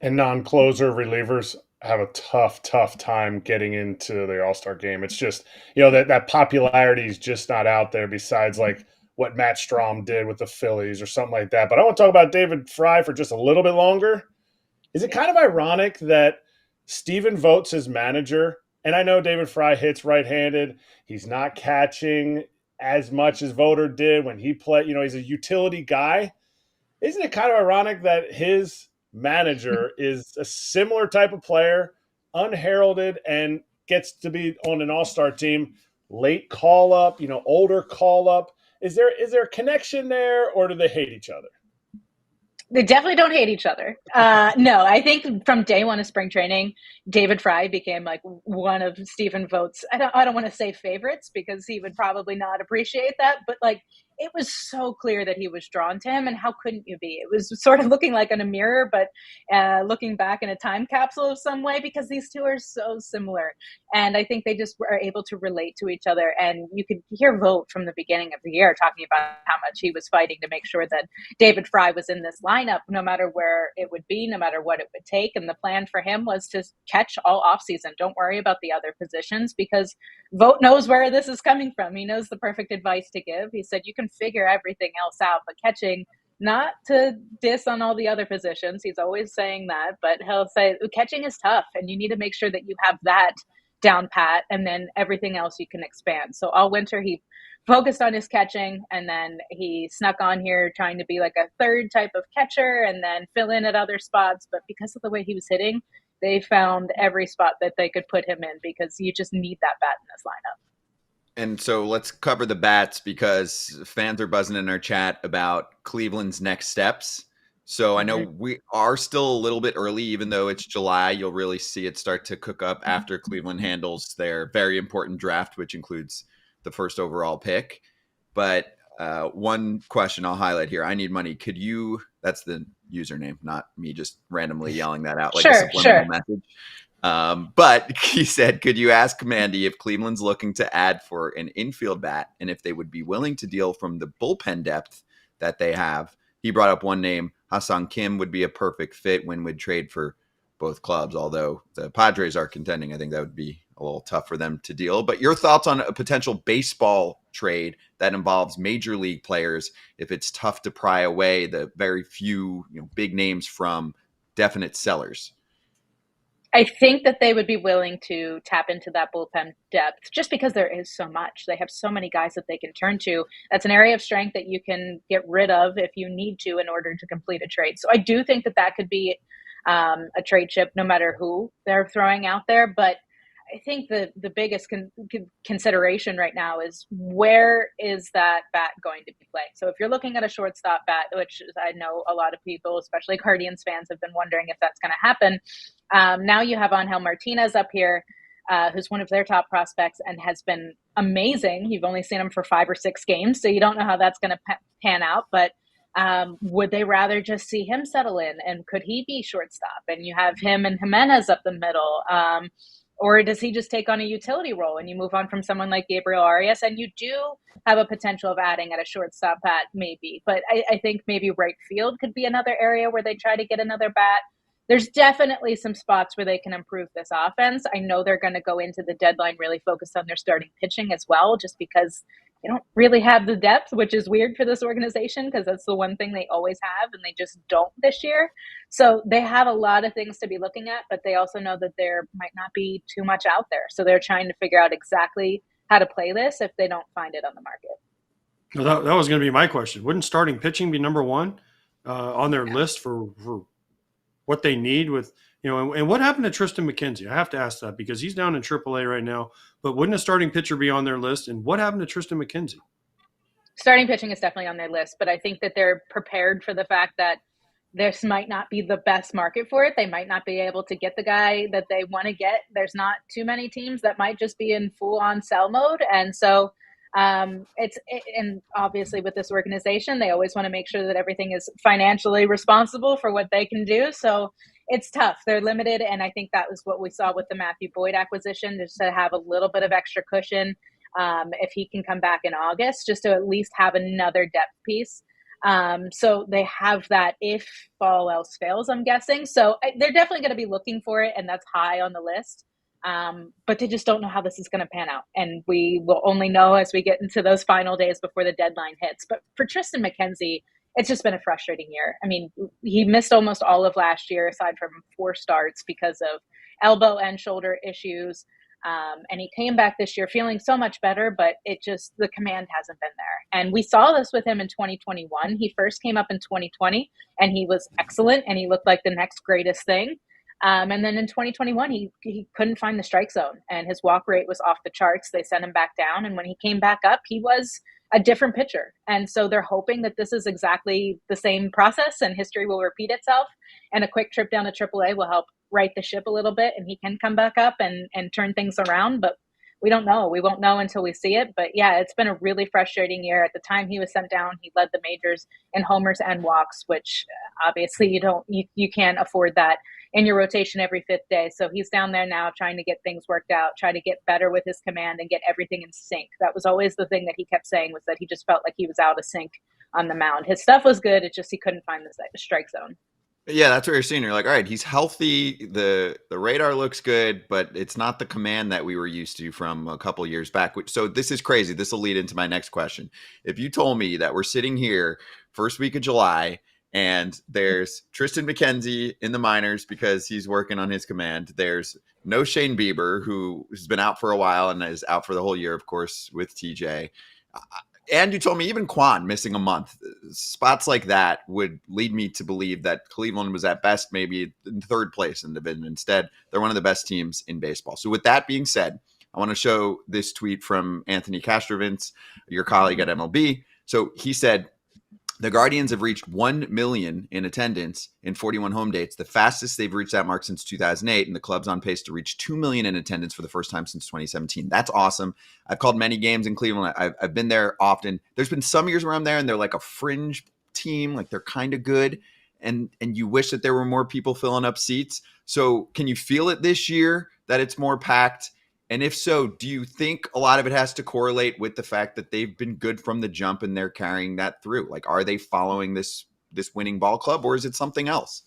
And non-closer relievers have a tough time getting into the All-Star game. It's just, that popularity is just not out there besides like what Matt Strahm did with the Phillies or something like that. But I want to talk about David Fry for just a little bit longer. Is it kind of ironic that Steven Vogt's his manager? And I know David Fry hits right-handed. He's not catching as much as Voter did when he played. He's a utility guy. Isn't it kind of ironic that his manager is a similar type of player, unheralded, and gets to be on an all-star team, late call-up, older call-up? Is there a connection there, or do they hate each other? They definitely don't hate each other. No, I think from day one of spring training, David Fry became like one of Stephen Vogt's, I don't want to say favorites because he would probably not appreciate that, but like it was so clear that he was drawn to him, and how couldn't you be? It was sort of looking like in a mirror, but looking back in a time capsule of some way, because these two are so similar. And I think they just were able to relate to each other. And you could hear Vogt from the beginning of the year talking about how much he was fighting to make sure that David Fry was in this lineup, no matter where it would be, no matter what it would take. And the plan for him was to catch all offseason. Don't worry about the other positions, because Vogt knows where this is coming from. He knows the perfect advice to give. He said, you can figure everything else out, but catching, not to diss on all the other positions, he's always saying that, but he'll say catching is tough and you need to make sure that you have that down pat, and then everything else you can expand. So all winter he focused on his catching, and then he snuck on here trying to be like a third type of catcher and then fill in at other spots. But because of the way he was hitting, they found every spot that they could put him in, because you just need that bat in this lineup. And so let's cover the bats, because fans are buzzing in our chat about Cleveland's next steps. So I know we are still a little bit early, even though it's July. You'll really see it start to cook up after Cleveland handles their very important draft, which includes the first overall pick. But one question I'll highlight here. I need money. Could you, that's the username, not me just randomly yelling that out like a subliminal message. But he said, could you ask Mandy if Cleveland's looking to add for an infield bat, and if they would be willing to deal from the bullpen depth that they have? He brought up one name. Ha-Seong Kim would be a perfect fit when would trade for both clubs, although the Padres are contending. I think that would be a little tough for them to deal. But your thoughts on a potential baseball trade that involves major league players, if it's tough to pry away the very few big names from definite sellers? I think that they would be willing to tap into that bullpen depth just because there is so much. They have so many guys that they can turn to. That's an area of strength that you can get rid of if you need to in order to complete a trade. So I do think that that could be a trade chip no matter who they're throwing out there. But I think the biggest consideration right now is, where is that bat going to be played? So if you're looking at a shortstop bat, which I know a lot of people, especially Guardians fans, have been wondering if that's going to happen. Now you have Angel Martinez up here, who's one of their top prospects and has been amazing. You've only seen him for 5 or 6 games, so you don't know how that's going to pan out. But would they rather just see him settle in? And could he be shortstop? And you have him and Jimenez up the middle. Or does he just take on a utility role and you move on from someone like Gabriel Arias, and you do have a potential of adding at a shortstop bat maybe. But I think maybe right field could be another area where they try to get another bat. there's definitely some spots where they can improve this offense. I know they're going to go into the deadline really focused on their starting pitching as well, just because they don't really have the depth, which is weird for this organization because that's the one thing they always have, and they just don't this year. So they have a lot of things to be looking at, but they also know that there might not be too much out there. So they're trying to figure out exactly how to play this if they don't find it on the market. No, that was going to be my question. Wouldn't starting pitching be number one on their list for what they need with, and what happened to Tristan McKenzie? I have to ask that because he's down in AAA right now, but wouldn't a starting pitcher be on their list? And what happened to Tristan McKenzie? Starting pitching is definitely on their list, but I think that they're prepared for the fact that this might not be the best market for it. They might not be able to get the guy that they want to get. There's not too many teams that might just be in full on sell mode. And so and obviously with this organization, they always want to make sure that everything is financially responsible for what they can do. So it's tough. They're limited. And I think that was what we saw with the Matthew Boyd acquisition, just to have a little bit of extra cushion if he can come back in August, just to at least have another depth piece. So they have that if all else fails, I'm guessing. So they're definitely going to be looking for it, and that's high on the list. But they just don't know how this is going to pan out. And we will only know as we get into those final days before the deadline hits. But for Tristan McKenzie, it's just been a frustrating year. I mean, he missed almost all of last year, aside from 4 starts because of elbow and shoulder issues. And he came back this year feeling so much better, but the command hasn't been there. And we saw this with him in 2021. He first came up in 2020 and he was excellent and he looked like the next greatest thing. And then in 2021, he couldn't find the strike zone and his walk rate was off the charts. They sent him back down. And when he came back up, he was a different pitcher. And so they're hoping that this is exactly the same process and history will repeat itself. And a quick trip down to AAA will help right the ship a little bit and he can come back up and turn things around. But we don't know. We won't know until we see it. But yeah, it's been a really frustrating year. At the time he was sent down, he led the majors in homers and walks, which obviously you can't afford that in your rotation every 5th day. So he's down there now trying to get things worked out, try to get better with his command and get everything in sync. That was always the thing that he kept saying, was that he just felt like he was out of sync on the mound. His stuff was good. It's just he couldn't find the strike zone. Yeah, that's what you're seeing. You're like, all right, he's healthy. The radar looks good, but it's not the command that we were used to from a couple years back. So this is crazy. This will lead into my next question. If you told me that we're sitting here first week of July and there's Tristan McKenzie in the minors because he's working on his command. There's no Shane Bieber, who has been out for a while and is out for the whole year, of course, with TJ. And you told me even Quan missing a month. Spots like that would lead me to believe that Cleveland was at best maybe in 3rd place in the division. Instead, they're one of the best teams in baseball. So with that being said, I want to show this tweet from Anthony Castrovins, your colleague at MLB. So he said, the Guardians have reached 1 million in attendance in 41 home dates, the fastest they've reached that mark since 2008, and the club's on pace to reach 2 million in attendance for the first time since 2017. That's awesome. I've called many games in Cleveland. I've been there often. There's been some years where I'm there and they're like a fringe team, like they're kind of good, and you wish that there were more people filling up seats. So can you feel it this year that it's more packed? And if so, do you think a lot of it has to correlate with the fact that they've been good from the jump and they're carrying that through? Like, are they following this winning ball club, or is it something else?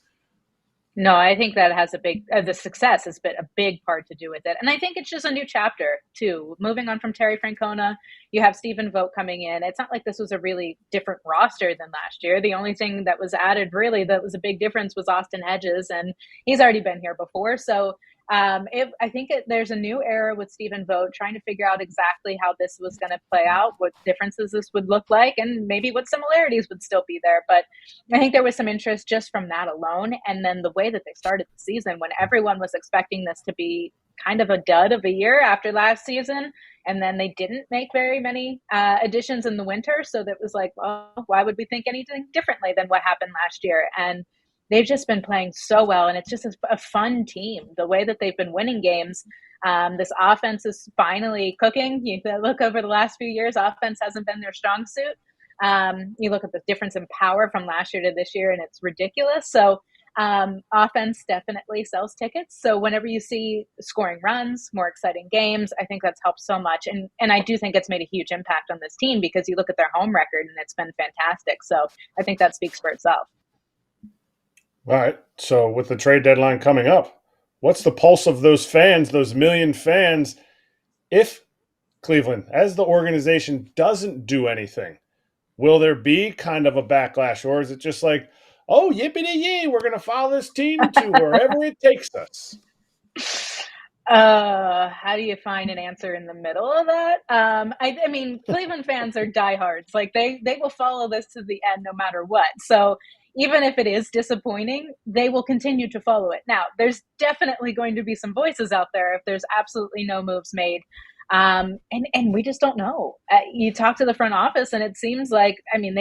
No, I think that has the success has been a big part to do with it. And I think it's just a new chapter too. Moving on from Terry Francona, you have Stephen Vogt coming in. It's not like this was a really different roster than last year. The only thing that was added really that was a big difference was Austin Hedges, and he's already been here before. So I think there's a new era with Stephen Vogt trying to figure out exactly how this was going to play out, what differences this would look like, and maybe what similarities would still be there. But I think there was some interest just from that alone. And then the way that they started the season, when everyone was expecting this to be kind of a dud of a year after last season, and then they didn't make very many additions in the winter. So that was like, well, why would we think anything differently than what happened last year? And they've just been playing so well, and it's just a fun team. The way that they've been winning games, this offense is finally cooking. You look over the last few years, offense hasn't been their strong suit. You look at the difference in power from last year to this year, and it's ridiculous. So offense definitely sells tickets. So whenever you see scoring runs, more exciting games, I think that's helped so much. And I do think it's made a huge impact on this team because you look at their home record, and it's been fantastic. So I think that speaks for itself. All right. So with the trade deadline coming up, what's the pulse of those fans, those million fans, if Cleveland, as the organization, doesn't do anything? Will there be kind of a backlash, or is it just like, oh, yippity-yay, we're going to follow this team to wherever it takes us? How do you find an answer in the middle of that? I mean, Cleveland fans are diehards. Like they will follow this to the end no matter what. So even if it is disappointing, they will continue to follow it. Now, there's definitely going to be some voices out there if there's absolutely no moves made. And we just don't know. You talk to the front office and it seems like, I mean,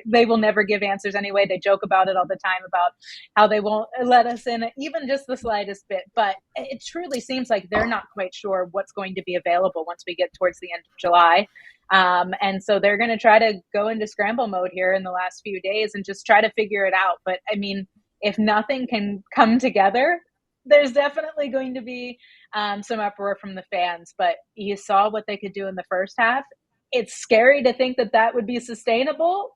they will never give answers anyway. They joke about it all the time about how they won't let us in even just the slightest bit, but it truly seems like they're not quite sure what's going to be available once we get towards the end of July. And so they're going to try to go into scramble mode here in the last few days and just try to figure it out. But I mean, if nothing can come together, there's definitely going to be some uproar from the fans, but you saw what they could do in the first half. It's scary to think that that would be sustainable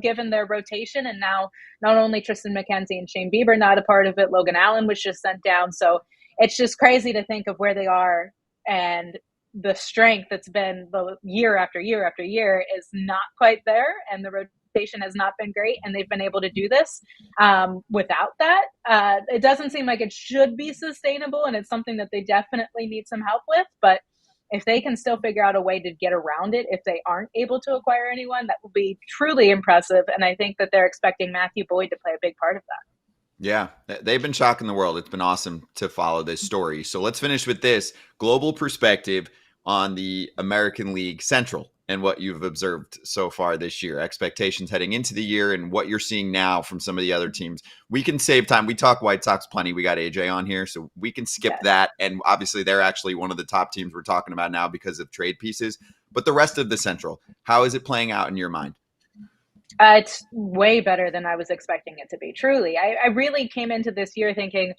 given their rotation. And now not only Tristan McKenzie and Shane Bieber not a part of it, Logan Allen was just sent down. So it's just crazy to think of where they are, and the strength that's been the year after year after year is not quite there. And the rotation has not been great, and they've been able to do this without that. It doesn't seem like it should be sustainable, and it's something that they definitely need some help with. But if they can still figure out a way to get around it, if they aren't able to acquire anyone, that will be truly impressive. And I think that they're expecting Matthew Boyd to play a big part of that. Yeah, they've been shocking the world. It's been awesome to follow this story. So let's finish with this global perspective on the American League Central and what you've observed so far this year, expectations heading into the year, and what you're seeing now from some of the other teams. We can save time. We talk White Sox plenty. We got AJ on here, so we can skip that. And obviously, they're actually one of the top teams we're talking about now because of trade pieces. But the rest of the Central, how is it playing out in your mind? It's way better than I was expecting it to be. Truly, I really came into this year thinking,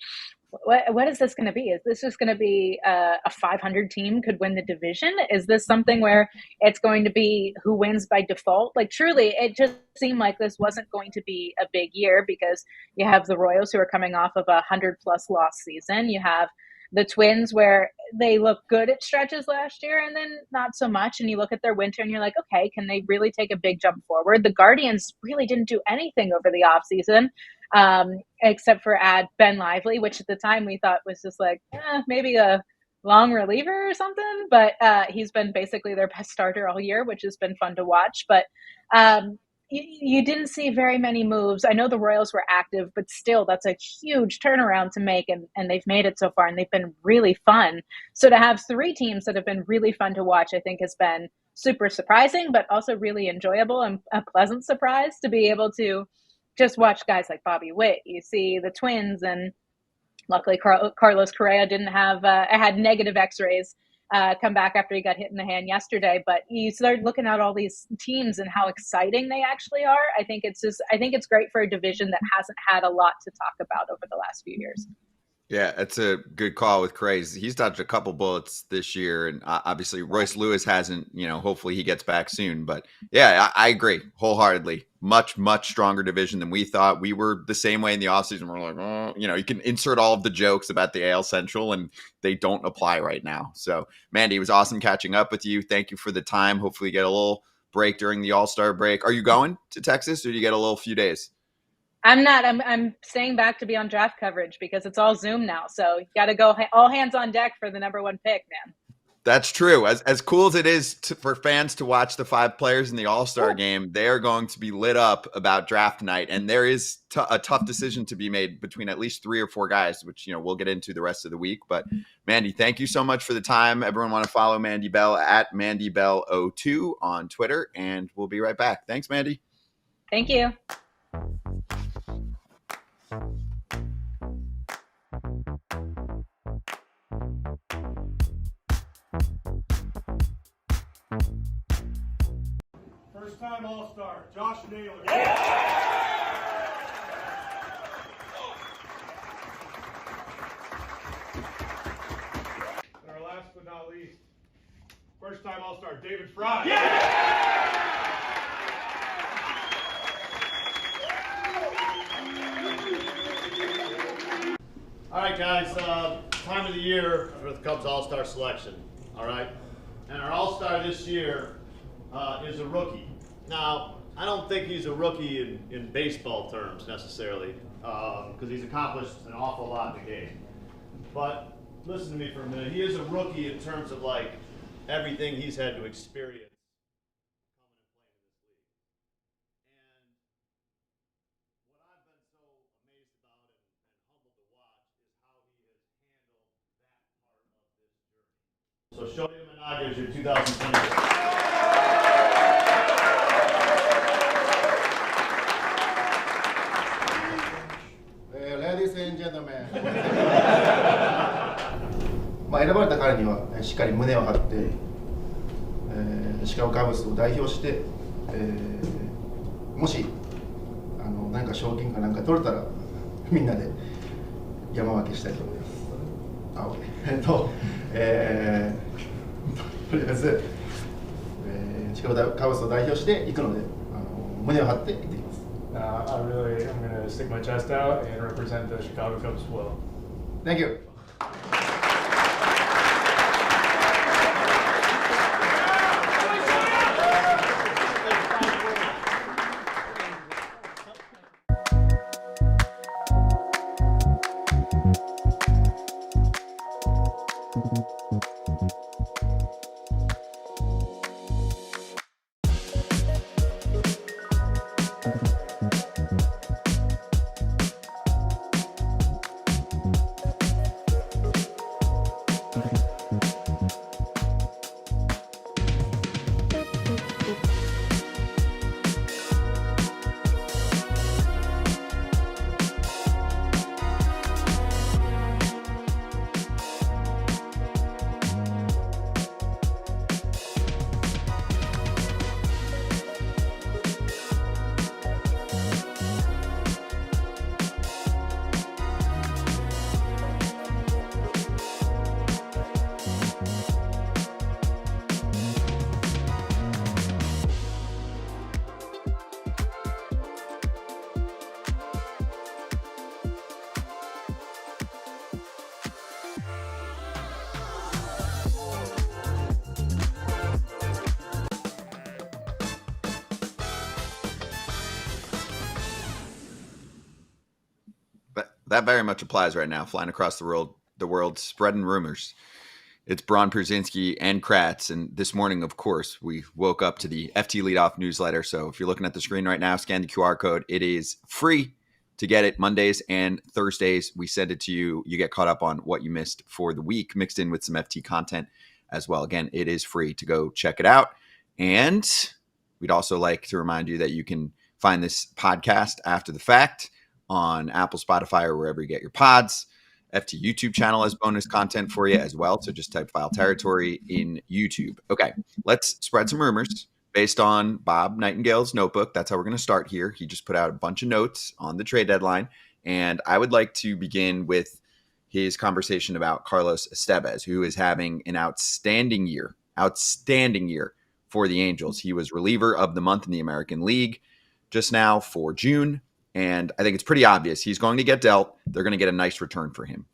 what is this going to be? Is this just going to be a 500 team could win the division? Is this something where it's going to be who wins by default? Like, truly, it just seemed like this wasn't going to be a big year because you have the Royals who are coming off of a 100+ loss season. You have the Twins where they look good at stretches last year and then not so much. And you look at their winter and you're like, okay, can they really take a big jump forward? The Guardians really didn't do anything over the offseason. Except for add Ben Lively, which at the time we thought was just like maybe a long reliever or something, but he's been basically their best starter all year, which has been fun to watch. But you didn't see very many moves. I know the Royals were active, but still that's a huge turnaround to make, and they've made it so far, and they've been really fun. So to have 3 teams that have been really fun to watch, I think has been super surprising, but also really enjoyable and a pleasant surprise to be able to just watch guys like Bobby Witt. You see the Twins, and luckily Carlos Correa didn't have had negative X-rays come back after he got hit in the hand yesterday. But you start looking at all these teams and how exciting they actually are. I think it's great for a division that hasn't had a lot to talk about over the last few years. Yeah, that's a good call with Craze. He's dodged a couple bullets this year, and obviously Royce Lewis hasn't. Hopefully he gets back soon. But yeah, I agree wholeheartedly. Much, much stronger division than we thought. We were the same way in the offseason. We're like, oh, you can insert all of the jokes about the AL Central, and they don't apply right now. So, Mandy, it was awesome catching up with you. Thank you for the time. Hopefully you get a little break during the All-Star break. Are you going to Texas, or do you get a little few days? I'm not. I'm staying back to be on draft coverage because it's all Zoom now. So you got to go all hands on deck for the number 1 pick, man. That's true. As cool as it is for fans to watch the 5 players in the All-Star game, they are going to be lit up about draft night. And there is a tough decision to be made between at least 3 or 4 guys, which, we'll get into the rest of the week. But Mandy, thank you so much for the time. Everyone want to follow Mandy Bell at MandyBell02 on Twitter, and we'll be right back. Thanks, Mandy. Thank you. First-time All-Star, Josh Naylor. And our last but not least, first-time All-Star, David Fry. All right, guys, time of the year for the Cubs All-Star selection, all right? And our All-Star this year is a rookie. Now, I don't think he's a rookie in baseball terms necessarily, because he's accomplished an awful lot in the game. But listen to me for a minute. He is a rookie in terms of, like, everything he's had to experience. So Shohei Managa is your 2020. Ladies and gentlemen 選ばれた彼にはしっかり胸を張って、シカゴカブスを代表して、もし何か賞金かなんか取れたらみんなで山分けしたいと思います。とりあえず、シカゴカブスを代表していくので、胸を張っていってきます。I'm going to stick my chest out and represent the Chicago Cubs well. Thank you. That very much applies right now, flying across the world, spreading rumors. It's Braun, Pierzynski, and Kratz. And this morning, of course, we woke up to the FT Leadoff newsletter. So if you're looking at the screen right now, scan the QR code. It is free to get it Mondays and Thursdays. We send it to you. You get caught up on what you missed for the week, mixed in with some FT content as well. Again, it is free to go check it out. And we'd also like to remind you that you can find this podcast after the fact on Apple, Spotify, or wherever you get your pods. FT YouTube channel has bonus content for you as well. So just type File Territory in YouTube. Okay, let's spread some rumors based on Bob Nightingale's notebook. That's how we're going to start here. He just put out a bunch of notes on the trade deadline. And I would like to begin with his conversation about Carlos Estevez, who is having an outstanding year for the Angels. He was reliever of the month in the American League just now for June. And I think it's pretty obvious he's going to get dealt. They're going to get a nice return for him.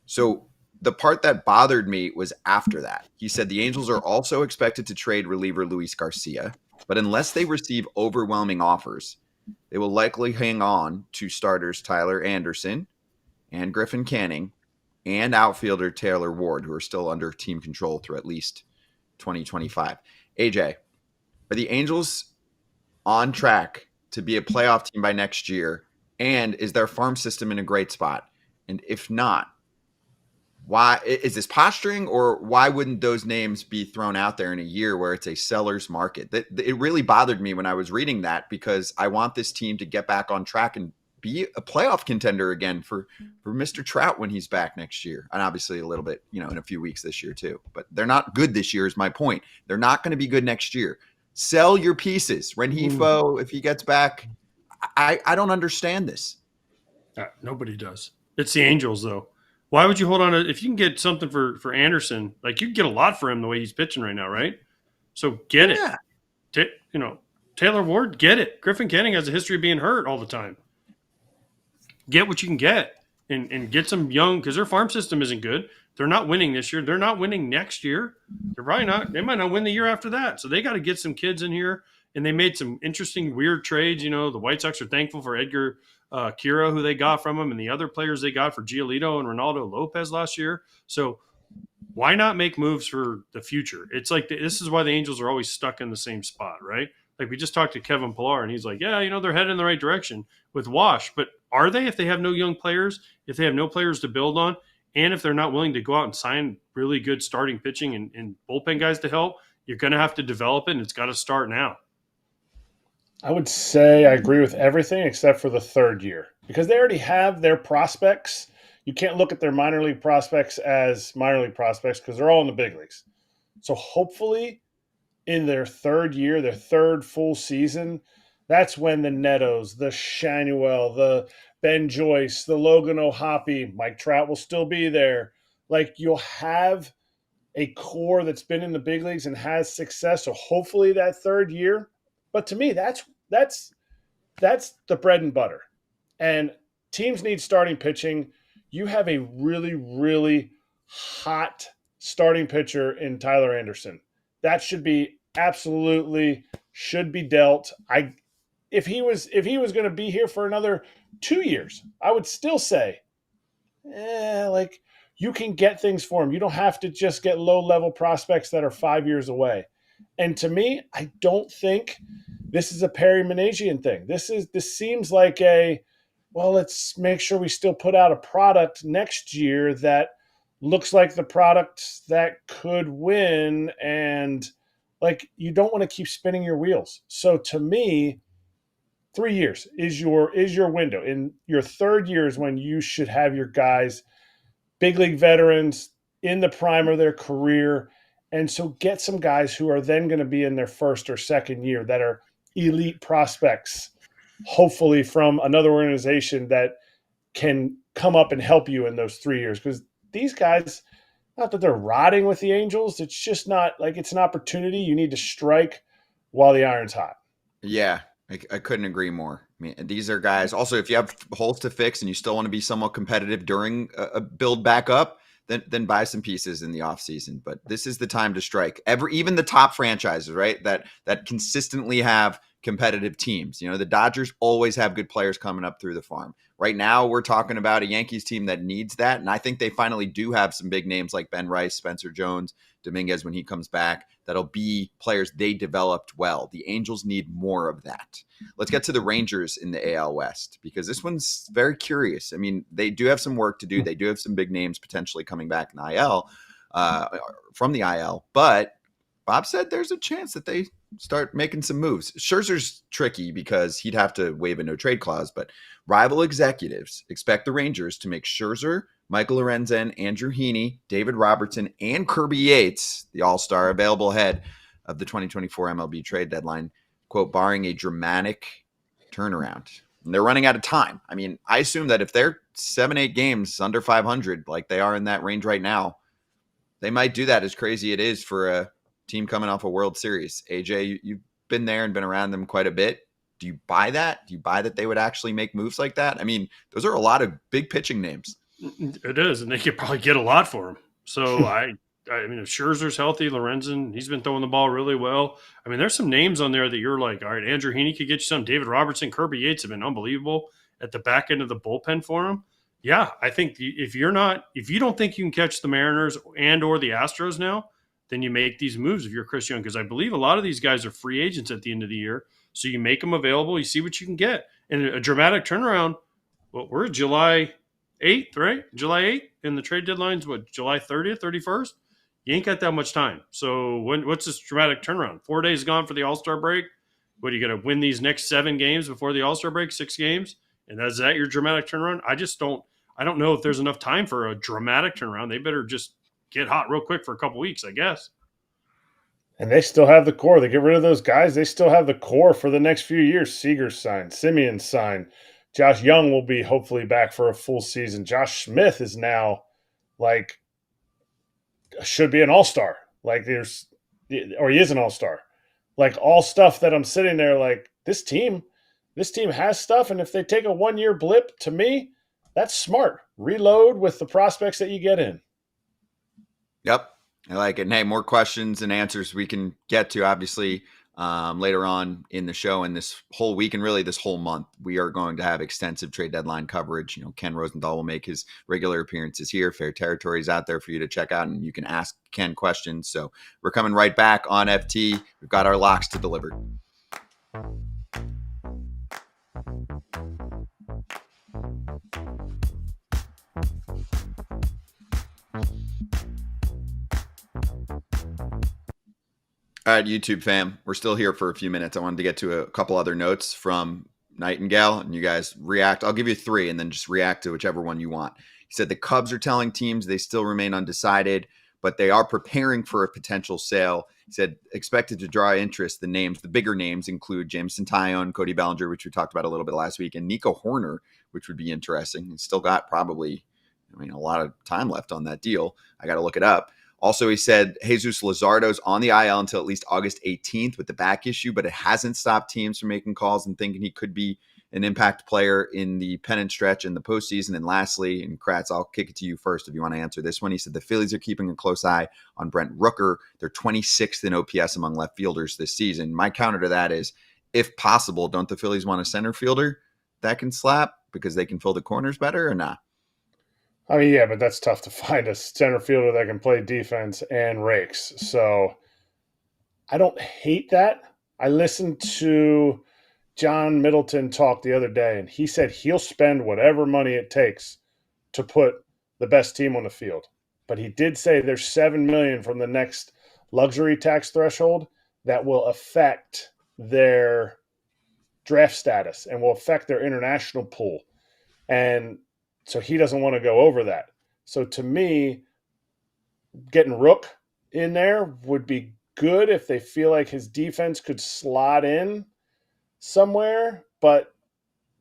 So the part that bothered me was after that. He said the Angels are also expected to trade reliever Luis Garcia, but unless they receive overwhelming offers, they will likely hang on to starters Tyler Anderson and Griffin Canning and outfielder Taylor Ward, who are still under team control through at least 2025. AJ, are the Angels on track to be a playoff team by next year? And is their farm system in a great spot? And if not, why is this posturing, or why wouldn't those names be thrown out there in a year where it's a seller's market? It really bothered me when I was reading that, because I want this team to get back on track and be a playoff contender again for Mr. Trout when he's back next year. And obviously a little bit, in a few weeks this year too, but they're not good this year is my point. They're not going to be good next year. Sell your pieces. Rengifo, if he gets back, I don't understand this. Nobody does. It's the Angels, though. Why would you hold on to, if you can get something for Anderson, like you can get a lot for him the way he's pitching right now, right? So get it. Taylor Ward, get it. Griffin Canning has a history of being hurt all the time. Get what you can get. and get some young, because their farm system isn't good. They're not winning this year. They're not winning next year. They're probably not. They might not win the year after that. So they got to get some kids in here. And they made some interesting, weird trades. You know, the White Sox are thankful for Edgar Kira, who they got from them, and the other players they got for Giolito and Ronaldo Lopez last year. So why not make moves for the future? It's like this is why the Angels are always stuck in the same spot, right? Like we just talked to Kevin Pilllar, and he's like, yeah, you know, they're heading in the right direction with Wash. But are they if they have no young players, if they have no players to build on, and if they're not willing to go out and sign really good starting pitching and bullpen guys to help, you're going to have to develop it, and it's got to start now. I would say I agree with everything except for the third year because they already have their prospects. You can't look at their minor league prospects as minor league prospects because they're all in the big leagues. So hopefully in their third year, their third full season, that's when the Netos, the Shanuel, the Ben Joyce, the Logan O'Hoppe, Mike Trout will still be there. Like you'll have a core that's been in the big leagues and has success. So hopefully that third year. But to me, that's the bread and butter. And teams need starting pitching. You have a really, really hot starting pitcher in Tyler Anderson. That should be absolutely should be dealt. If he was going to be here for another 2 years, I would still say, like you can get things for him. You don't have to just get low-level prospects that are 5 years away. And to me, I don't think this is a Perry Managian thing. This seems like let's make sure we still put out a product next year that looks like the product that could win. And like, you don't want to keep spinning your wheels. So to me, 3 years is your window. In your third year is when you should have your guys, big league veterans in the prime of their career. And so get some guys who are then going to be in their first or second year that are elite prospects, hopefully from another organization that can come up and help you in those 3 years. Because these guys, not that they're rotting with the Angels, it's just not like it's an opportunity. You need to strike while the iron's hot. Yeah, I couldn't agree more. I mean, these are guys. Also, if you have holes to fix and you still want to be somewhat competitive during a build back up, then buy some pieces in the offseason. But this is the time to strike. Even the top franchises, right, that consistently have competitive teams. You know, the Dodgers always have good players coming up through the farm. Right now, we're talking about a Yankees team that needs that. And I think they finally do have some big names like Ben Rice, Spencer Jones, Dominguez when he comes back. That'll be players they developed well. The Angels need more of that. Let's get to the Rangers in the AL West because this one's very curious. I mean, they do have some work to do. They do have some big names potentially coming back in the IL, from the IL. But Bob said there's a chance that they start making some moves. Scherzer's tricky because he'd have to waive a no-trade clause, but rival executives expect the Rangers to make Scherzer, Michael Lorenzen, Andrew Heaney, David Robertson, and Kirby Yates, the all-star, available ahead of the 2024 MLB trade deadline, quote, barring a dramatic turnaround. And they're running out of time. I mean, I assume that if they're 7-8 games under 500, like they are in that range right now, they might do that as crazy it is for a team coming off a World Series. AJ, you've been there and been around them quite a bit. Do you buy that? Do you buy that they would actually make moves like that? I mean, those are a lot of big pitching names. It is, and they could probably get a lot for him. So I mean, if Scherzer's healthy, Lorenzen, he's been throwing the ball really well. I mean, there's some names on there that you're like, all right, Andrew Heaney could get you some. David Robertson, Kirby Yates have been unbelievable at the back end of the bullpen for him. Yeah, I think if you don't think you can catch the Mariners and or the Astros now, then you make these moves if you're Chris Young, because I believe a lot of these guys are free agents at the end of the year. So you make them available, you see what you can get. And a dramatic turnaround, well, we're July 8th, right? July 8th, and the trade deadline's what, July 30th, 31st? You ain't got that much time. So what's this dramatic turnaround? 4 days gone for the All-Star break? What, are you going to win these next 7 games before the All-Star break, 6 games? And is that your dramatic turnaround? I don't know if there's enough time for a dramatic turnaround. They better just get hot real quick for a couple weeks, I guess. And they still have the core. They get rid of those guys. They still have the core for the next few years. Seager's signed. Simeon's signed. Josh Young will be hopefully back for a full season. Josh Smith is now should be an all-star. Or he is an all-star. All stuff that I'm sitting there this team has stuff. And if they take a 1-year blip, to me, That's smart. Reload with the prospects that you get in. Yep. I like it. And hey, more questions and answers we can get to, obviously, later on in the show and this whole week and really this whole month. We are going to have extensive trade deadline coverage. Ken Rosenthal will make his regular appearances here. Fair Territory is out there for you to check out, and you can ask Ken questions. So we're coming right back on FT. We've got our locks to deliver. All right, YouTube fam, we're still here for a few minutes. I wanted to get to a couple other notes from Nightingale, and you guys react. I'll give you 3 and then just react to whichever one you want. He said the Cubs are telling teams they still remain undecided, but they are preparing for a potential sale. He said expected to draw interest. The bigger names include Jameson Taillon, Cody Bellinger, which we talked about a little bit last week, and Nico Horner, which would be interesting. He's still got probably, a lot of time left on that deal. I got to look it up. Also, he said Jesus Luzardo's on the IL until at least August 18th with the back issue, but it hasn't stopped teams from making calls and thinking he could be an impact player in the pennant stretch in the postseason. And lastly, and Kratz, I'll kick it to you first if you want to answer this one. He said the Phillies are keeping a close eye on Brent Rooker. They're 26th in OPS among left fielders this season. My counter to that is, if possible, don't the Phillies want a center fielder that can slap because they can fill the corners better or not? I mean, yeah, but that's tough to find a center fielder that can play defense and rakes. So I don't hate that. I listened to John Middleton talk the other day, and he said he'll spend whatever money it takes to put the best team on the field. But he did say there's $7 million from the next luxury tax threshold that will affect their draft status and will affect their international pool. And so he doesn't want to go over that. So to me, getting Rook in there would be good if they feel like his defense could slot in somewhere. But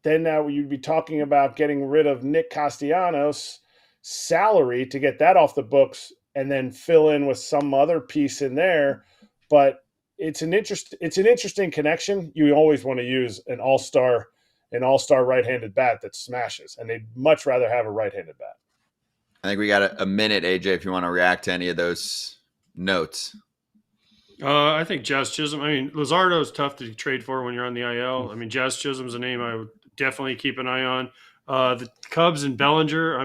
then now you'd be talking about getting rid of Nick Castellanos' salary to get that off the books and then fill in with some other piece in there. But it's an interesting connection. You always want to use an all-star right-handed bat that smashes, and they'd much rather have a right-handed bat. I think we got a minute, AJ, if you want to react to any of those notes. I think Jazz Chisholm. Luzardo is tough to trade for when you're on the IL. Jazz Chisholm's a name I would definitely keep an eye on. The Cubs and Bellinger. I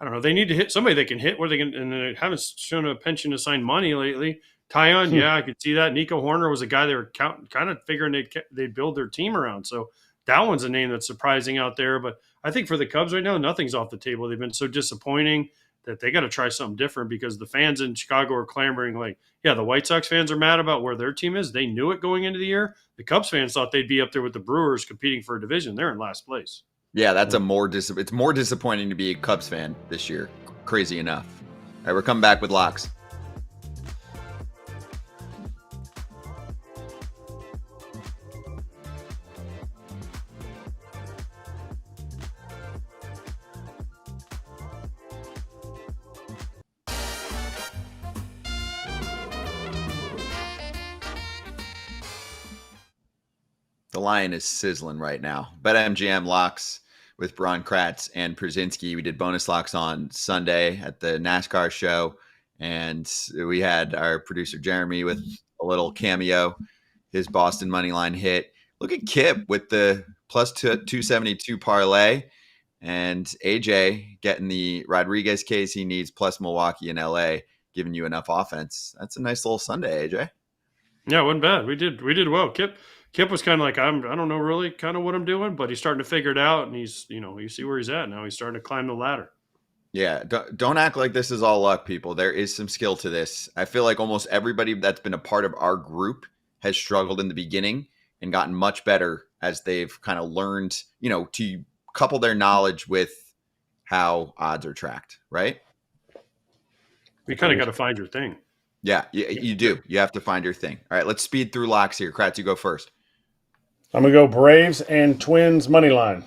don't know. They need to hit somebody they can hit where they can, and they haven't shown a pension to sign money lately. Taillon, yeah, I could see that. Nico Horner was a guy they were kind of figuring they'd build their team around. So that one's a name that's surprising out there. But I think for the Cubs right now, nothing's off the table. They've been so disappointing that they got to try something different because the fans in Chicago are clamoring like, yeah, the White Sox fans are mad about where their team is. They knew it going into the year. The Cubs fans thought they'd be up there with the Brewers competing for a division. They're in last place. Yeah, that's it's more disappointing to be a Cubs fan this year. Crazy enough. All right, we're coming back with locks. The line is sizzling right now. BetMGM Locks with Braun, Kratz, and Pierzynski. We did bonus locks on Sunday at the NASCAR show, and we had our producer Jeremy with a little cameo, his Boston money line hit. Look at Kip with the plus 272 parlay, and AJ getting the Rodriguez case he needs plus Milwaukee and LA, giving you enough offense. That's a nice little Sunday, AJ. Yeah, it wasn't bad. We did well. Kip was kind of like, I don't know really kind of what I'm doing, but he's starting to figure it out, and he's, you see where he's at now. He's starting to climb the ladder. Yeah, don't act like this is all luck, people. There is some skill to this. I feel like almost everybody that's been a part of our group has struggled in the beginning and gotten much better as they've kind of learned, to couple their knowledge with how odds are tracked, right? You kind of got to find your thing. Yeah, you do. You have to find your thing. All right, let's speed through locks here. Kratz, you go first. I'm going to go Braves and Twins money line.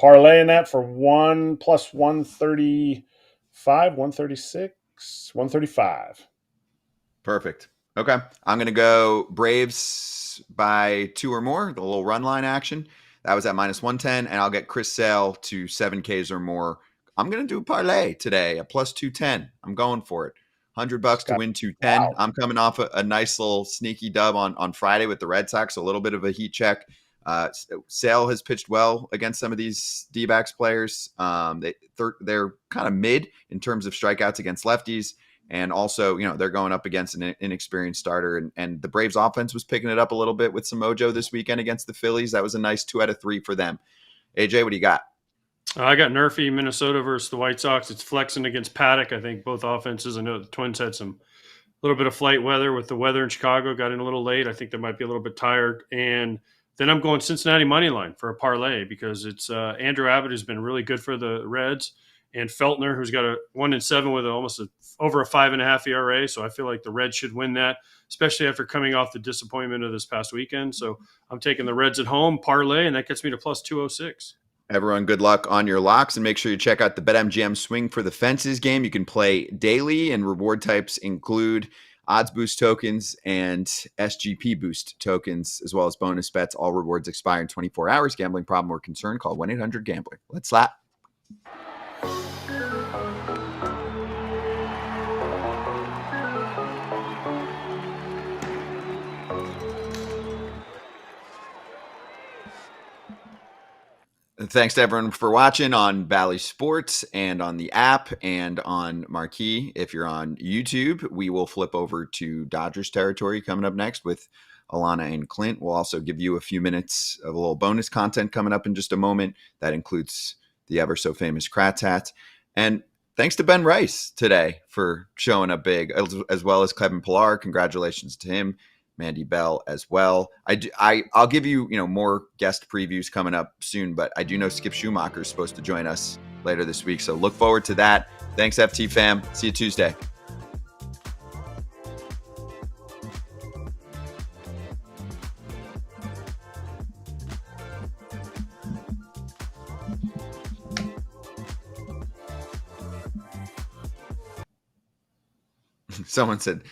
Parlaying that for 1 plus 135, 136, 135. Perfect. Okay. I'm going to go Braves by 2 or more, the little run line action. That was at -110, and I'll get Chris Sale to 7 Ks or more. I'm going to do a parlay today, a +210. I'm going for it. $100 to win 210. Wow. I'm coming off a nice little sneaky dub on Friday with the Red Sox, a little bit of a heat check. Sale has pitched well against some of these D-backs players. They're kind of mid in terms of strikeouts against lefties. And also, they're going up against an inexperienced starter. And the Braves offense was picking it up a little bit with some mojo this weekend against the Phillies. That was a nice 2 out of 3 for them. AJ, what do you got? I got Nerfy, Minnesota versus the White Sox. It's flexing against Paddock. I think both offenses. I know the Twins had a little bit of flight weather with the weather in Chicago. Got in a little late. I think they might be a little bit tired. And then I'm going Cincinnati money line for a parlay because it's Andrew Abbott has been really good for the Reds, and Feltner, who's got a 1-7 with over a 5.5 ERA. So I feel like the Reds should win that, especially after coming off the disappointment of this past weekend. So I'm taking the Reds at home parlay, and that gets me to +206. Everyone, good luck on your locks, and make sure you check out the BetMGM Swing for the Fences game. You can play daily, and reward types include odds boost tokens and SGP boost tokens, as well as bonus bets. All rewards expire in 24 hours. Gambling problem or concern, call 1-800-GAMBLER. Let's slap. Thanks to everyone for watching on Bally Sports and on the app and on Marquee. If you're on YouTube, we will flip over to Dodgers territory coming up next with Alana and Clint. We'll also give you a few minutes of a little bonus content coming up in just a moment. That includes the ever so famous Kratz hat. And thanks to Ben Rice today for showing up big, as well as Kevin Pilllar. Congratulations to him. Mandy Bell as well. I'll give you more guest previews coming up soon, but I do know Skip Schumacher is supposed to join us later this week, so look forward to that. Thanks, FT fam. See you Tuesday. Someone said,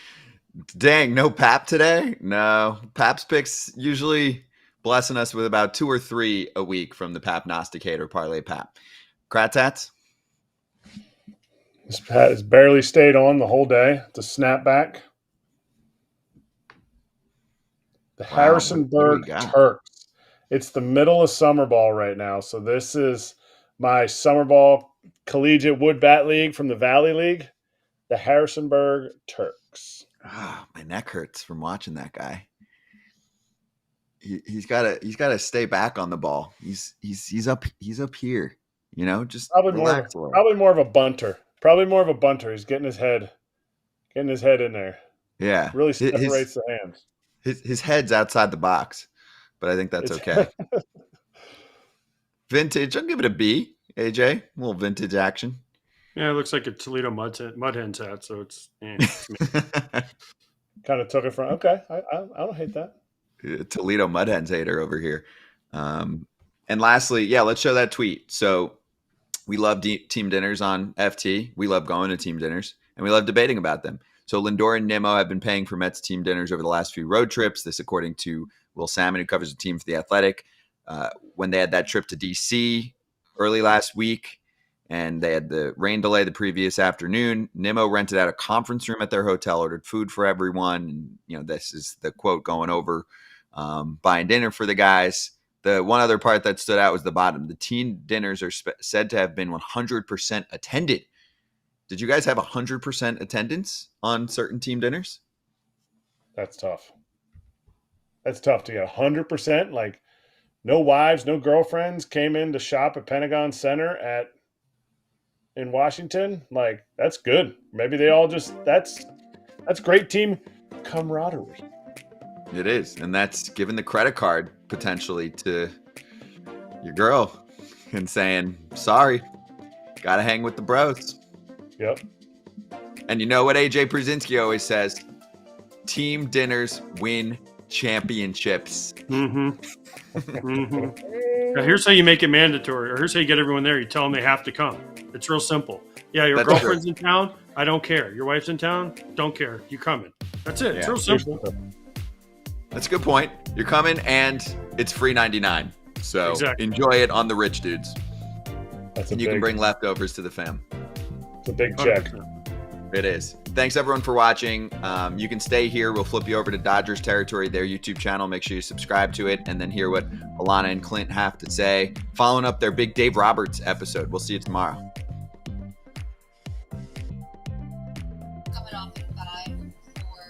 dang, no Pap today? No. Pap's picks usually blessing us with about 2 or 3 a week from the Pap Gnosticator Parlay Pap. Kratz hats? This hat has barely stayed on the whole day. It's a snapback. The Harrisonburg Turks. It's the middle of summer ball right now. So this is my summer ball collegiate wood bat league from the Valley League. The Harrisonburg Turks. My neck hurts from watching that guy. He's got to stay back on the ball. He's up here, just probably more of a bunter. He's getting his head in there. Yeah, really separates the hands. His head's outside the box, but I think that's okay. Vintage. I'll give it a B. AJ, a little vintage action. Yeah, it looks like a Toledo Mud Hens hat, so it's kind of took it from. Okay, I don't hate that. Toledo Mud Hens hater over here. And lastly, let's show that tweet. So we love team dinners on FT. We love going to team dinners, and we love debating about them. So Lindor and Nimmo have been paying for Mets team dinners over the last few road trips. This, according to Will Salmon, who covers the team for The Athletic. When they had that trip to D.C. early last week, and they had the rain delay the previous afternoon, Nimmo rented out a conference room at their hotel, ordered food for everyone. And, this is the quote going over, buying dinner for the guys. The one other part that stood out was the bottom. The team dinners are said to have been 100% attended. Did you guys have 100% attendance on certain team dinners? That's tough. That's tough to get 100%. Like, no wives, no girlfriends came in to shop at Pentagon Center in Washington. Like, that's good. Maybe they all that's great team camaraderie. It is. And that's giving the credit card potentially to your girl and saying, sorry, got to hang with the bros. Yep. And you know what AJ Pierzynski always says? Team dinners win championships. Mm-hmm. Now, here's how you make it mandatory, or here's how you get everyone there. You tell them they have to come. It's real simple. Yeah, your girlfriend's in town. I don't care. Your wife's in town. Don't care. You coming. That's it. It's real simple. That's a good point. You're coming, and it's free 99. So Exactly. enjoy it on the rich dudes. That's And you can bring leftovers to the fam. It's a big check. 100%. It is. Thanks everyone for watching. You can stay here. We'll flip you over to Dodgers Territory, their YouTube channel. Make sure you subscribe to it and then hear what Alana and Clint have to say. Following up their big Dave Roberts episode. We'll see you tomorrow.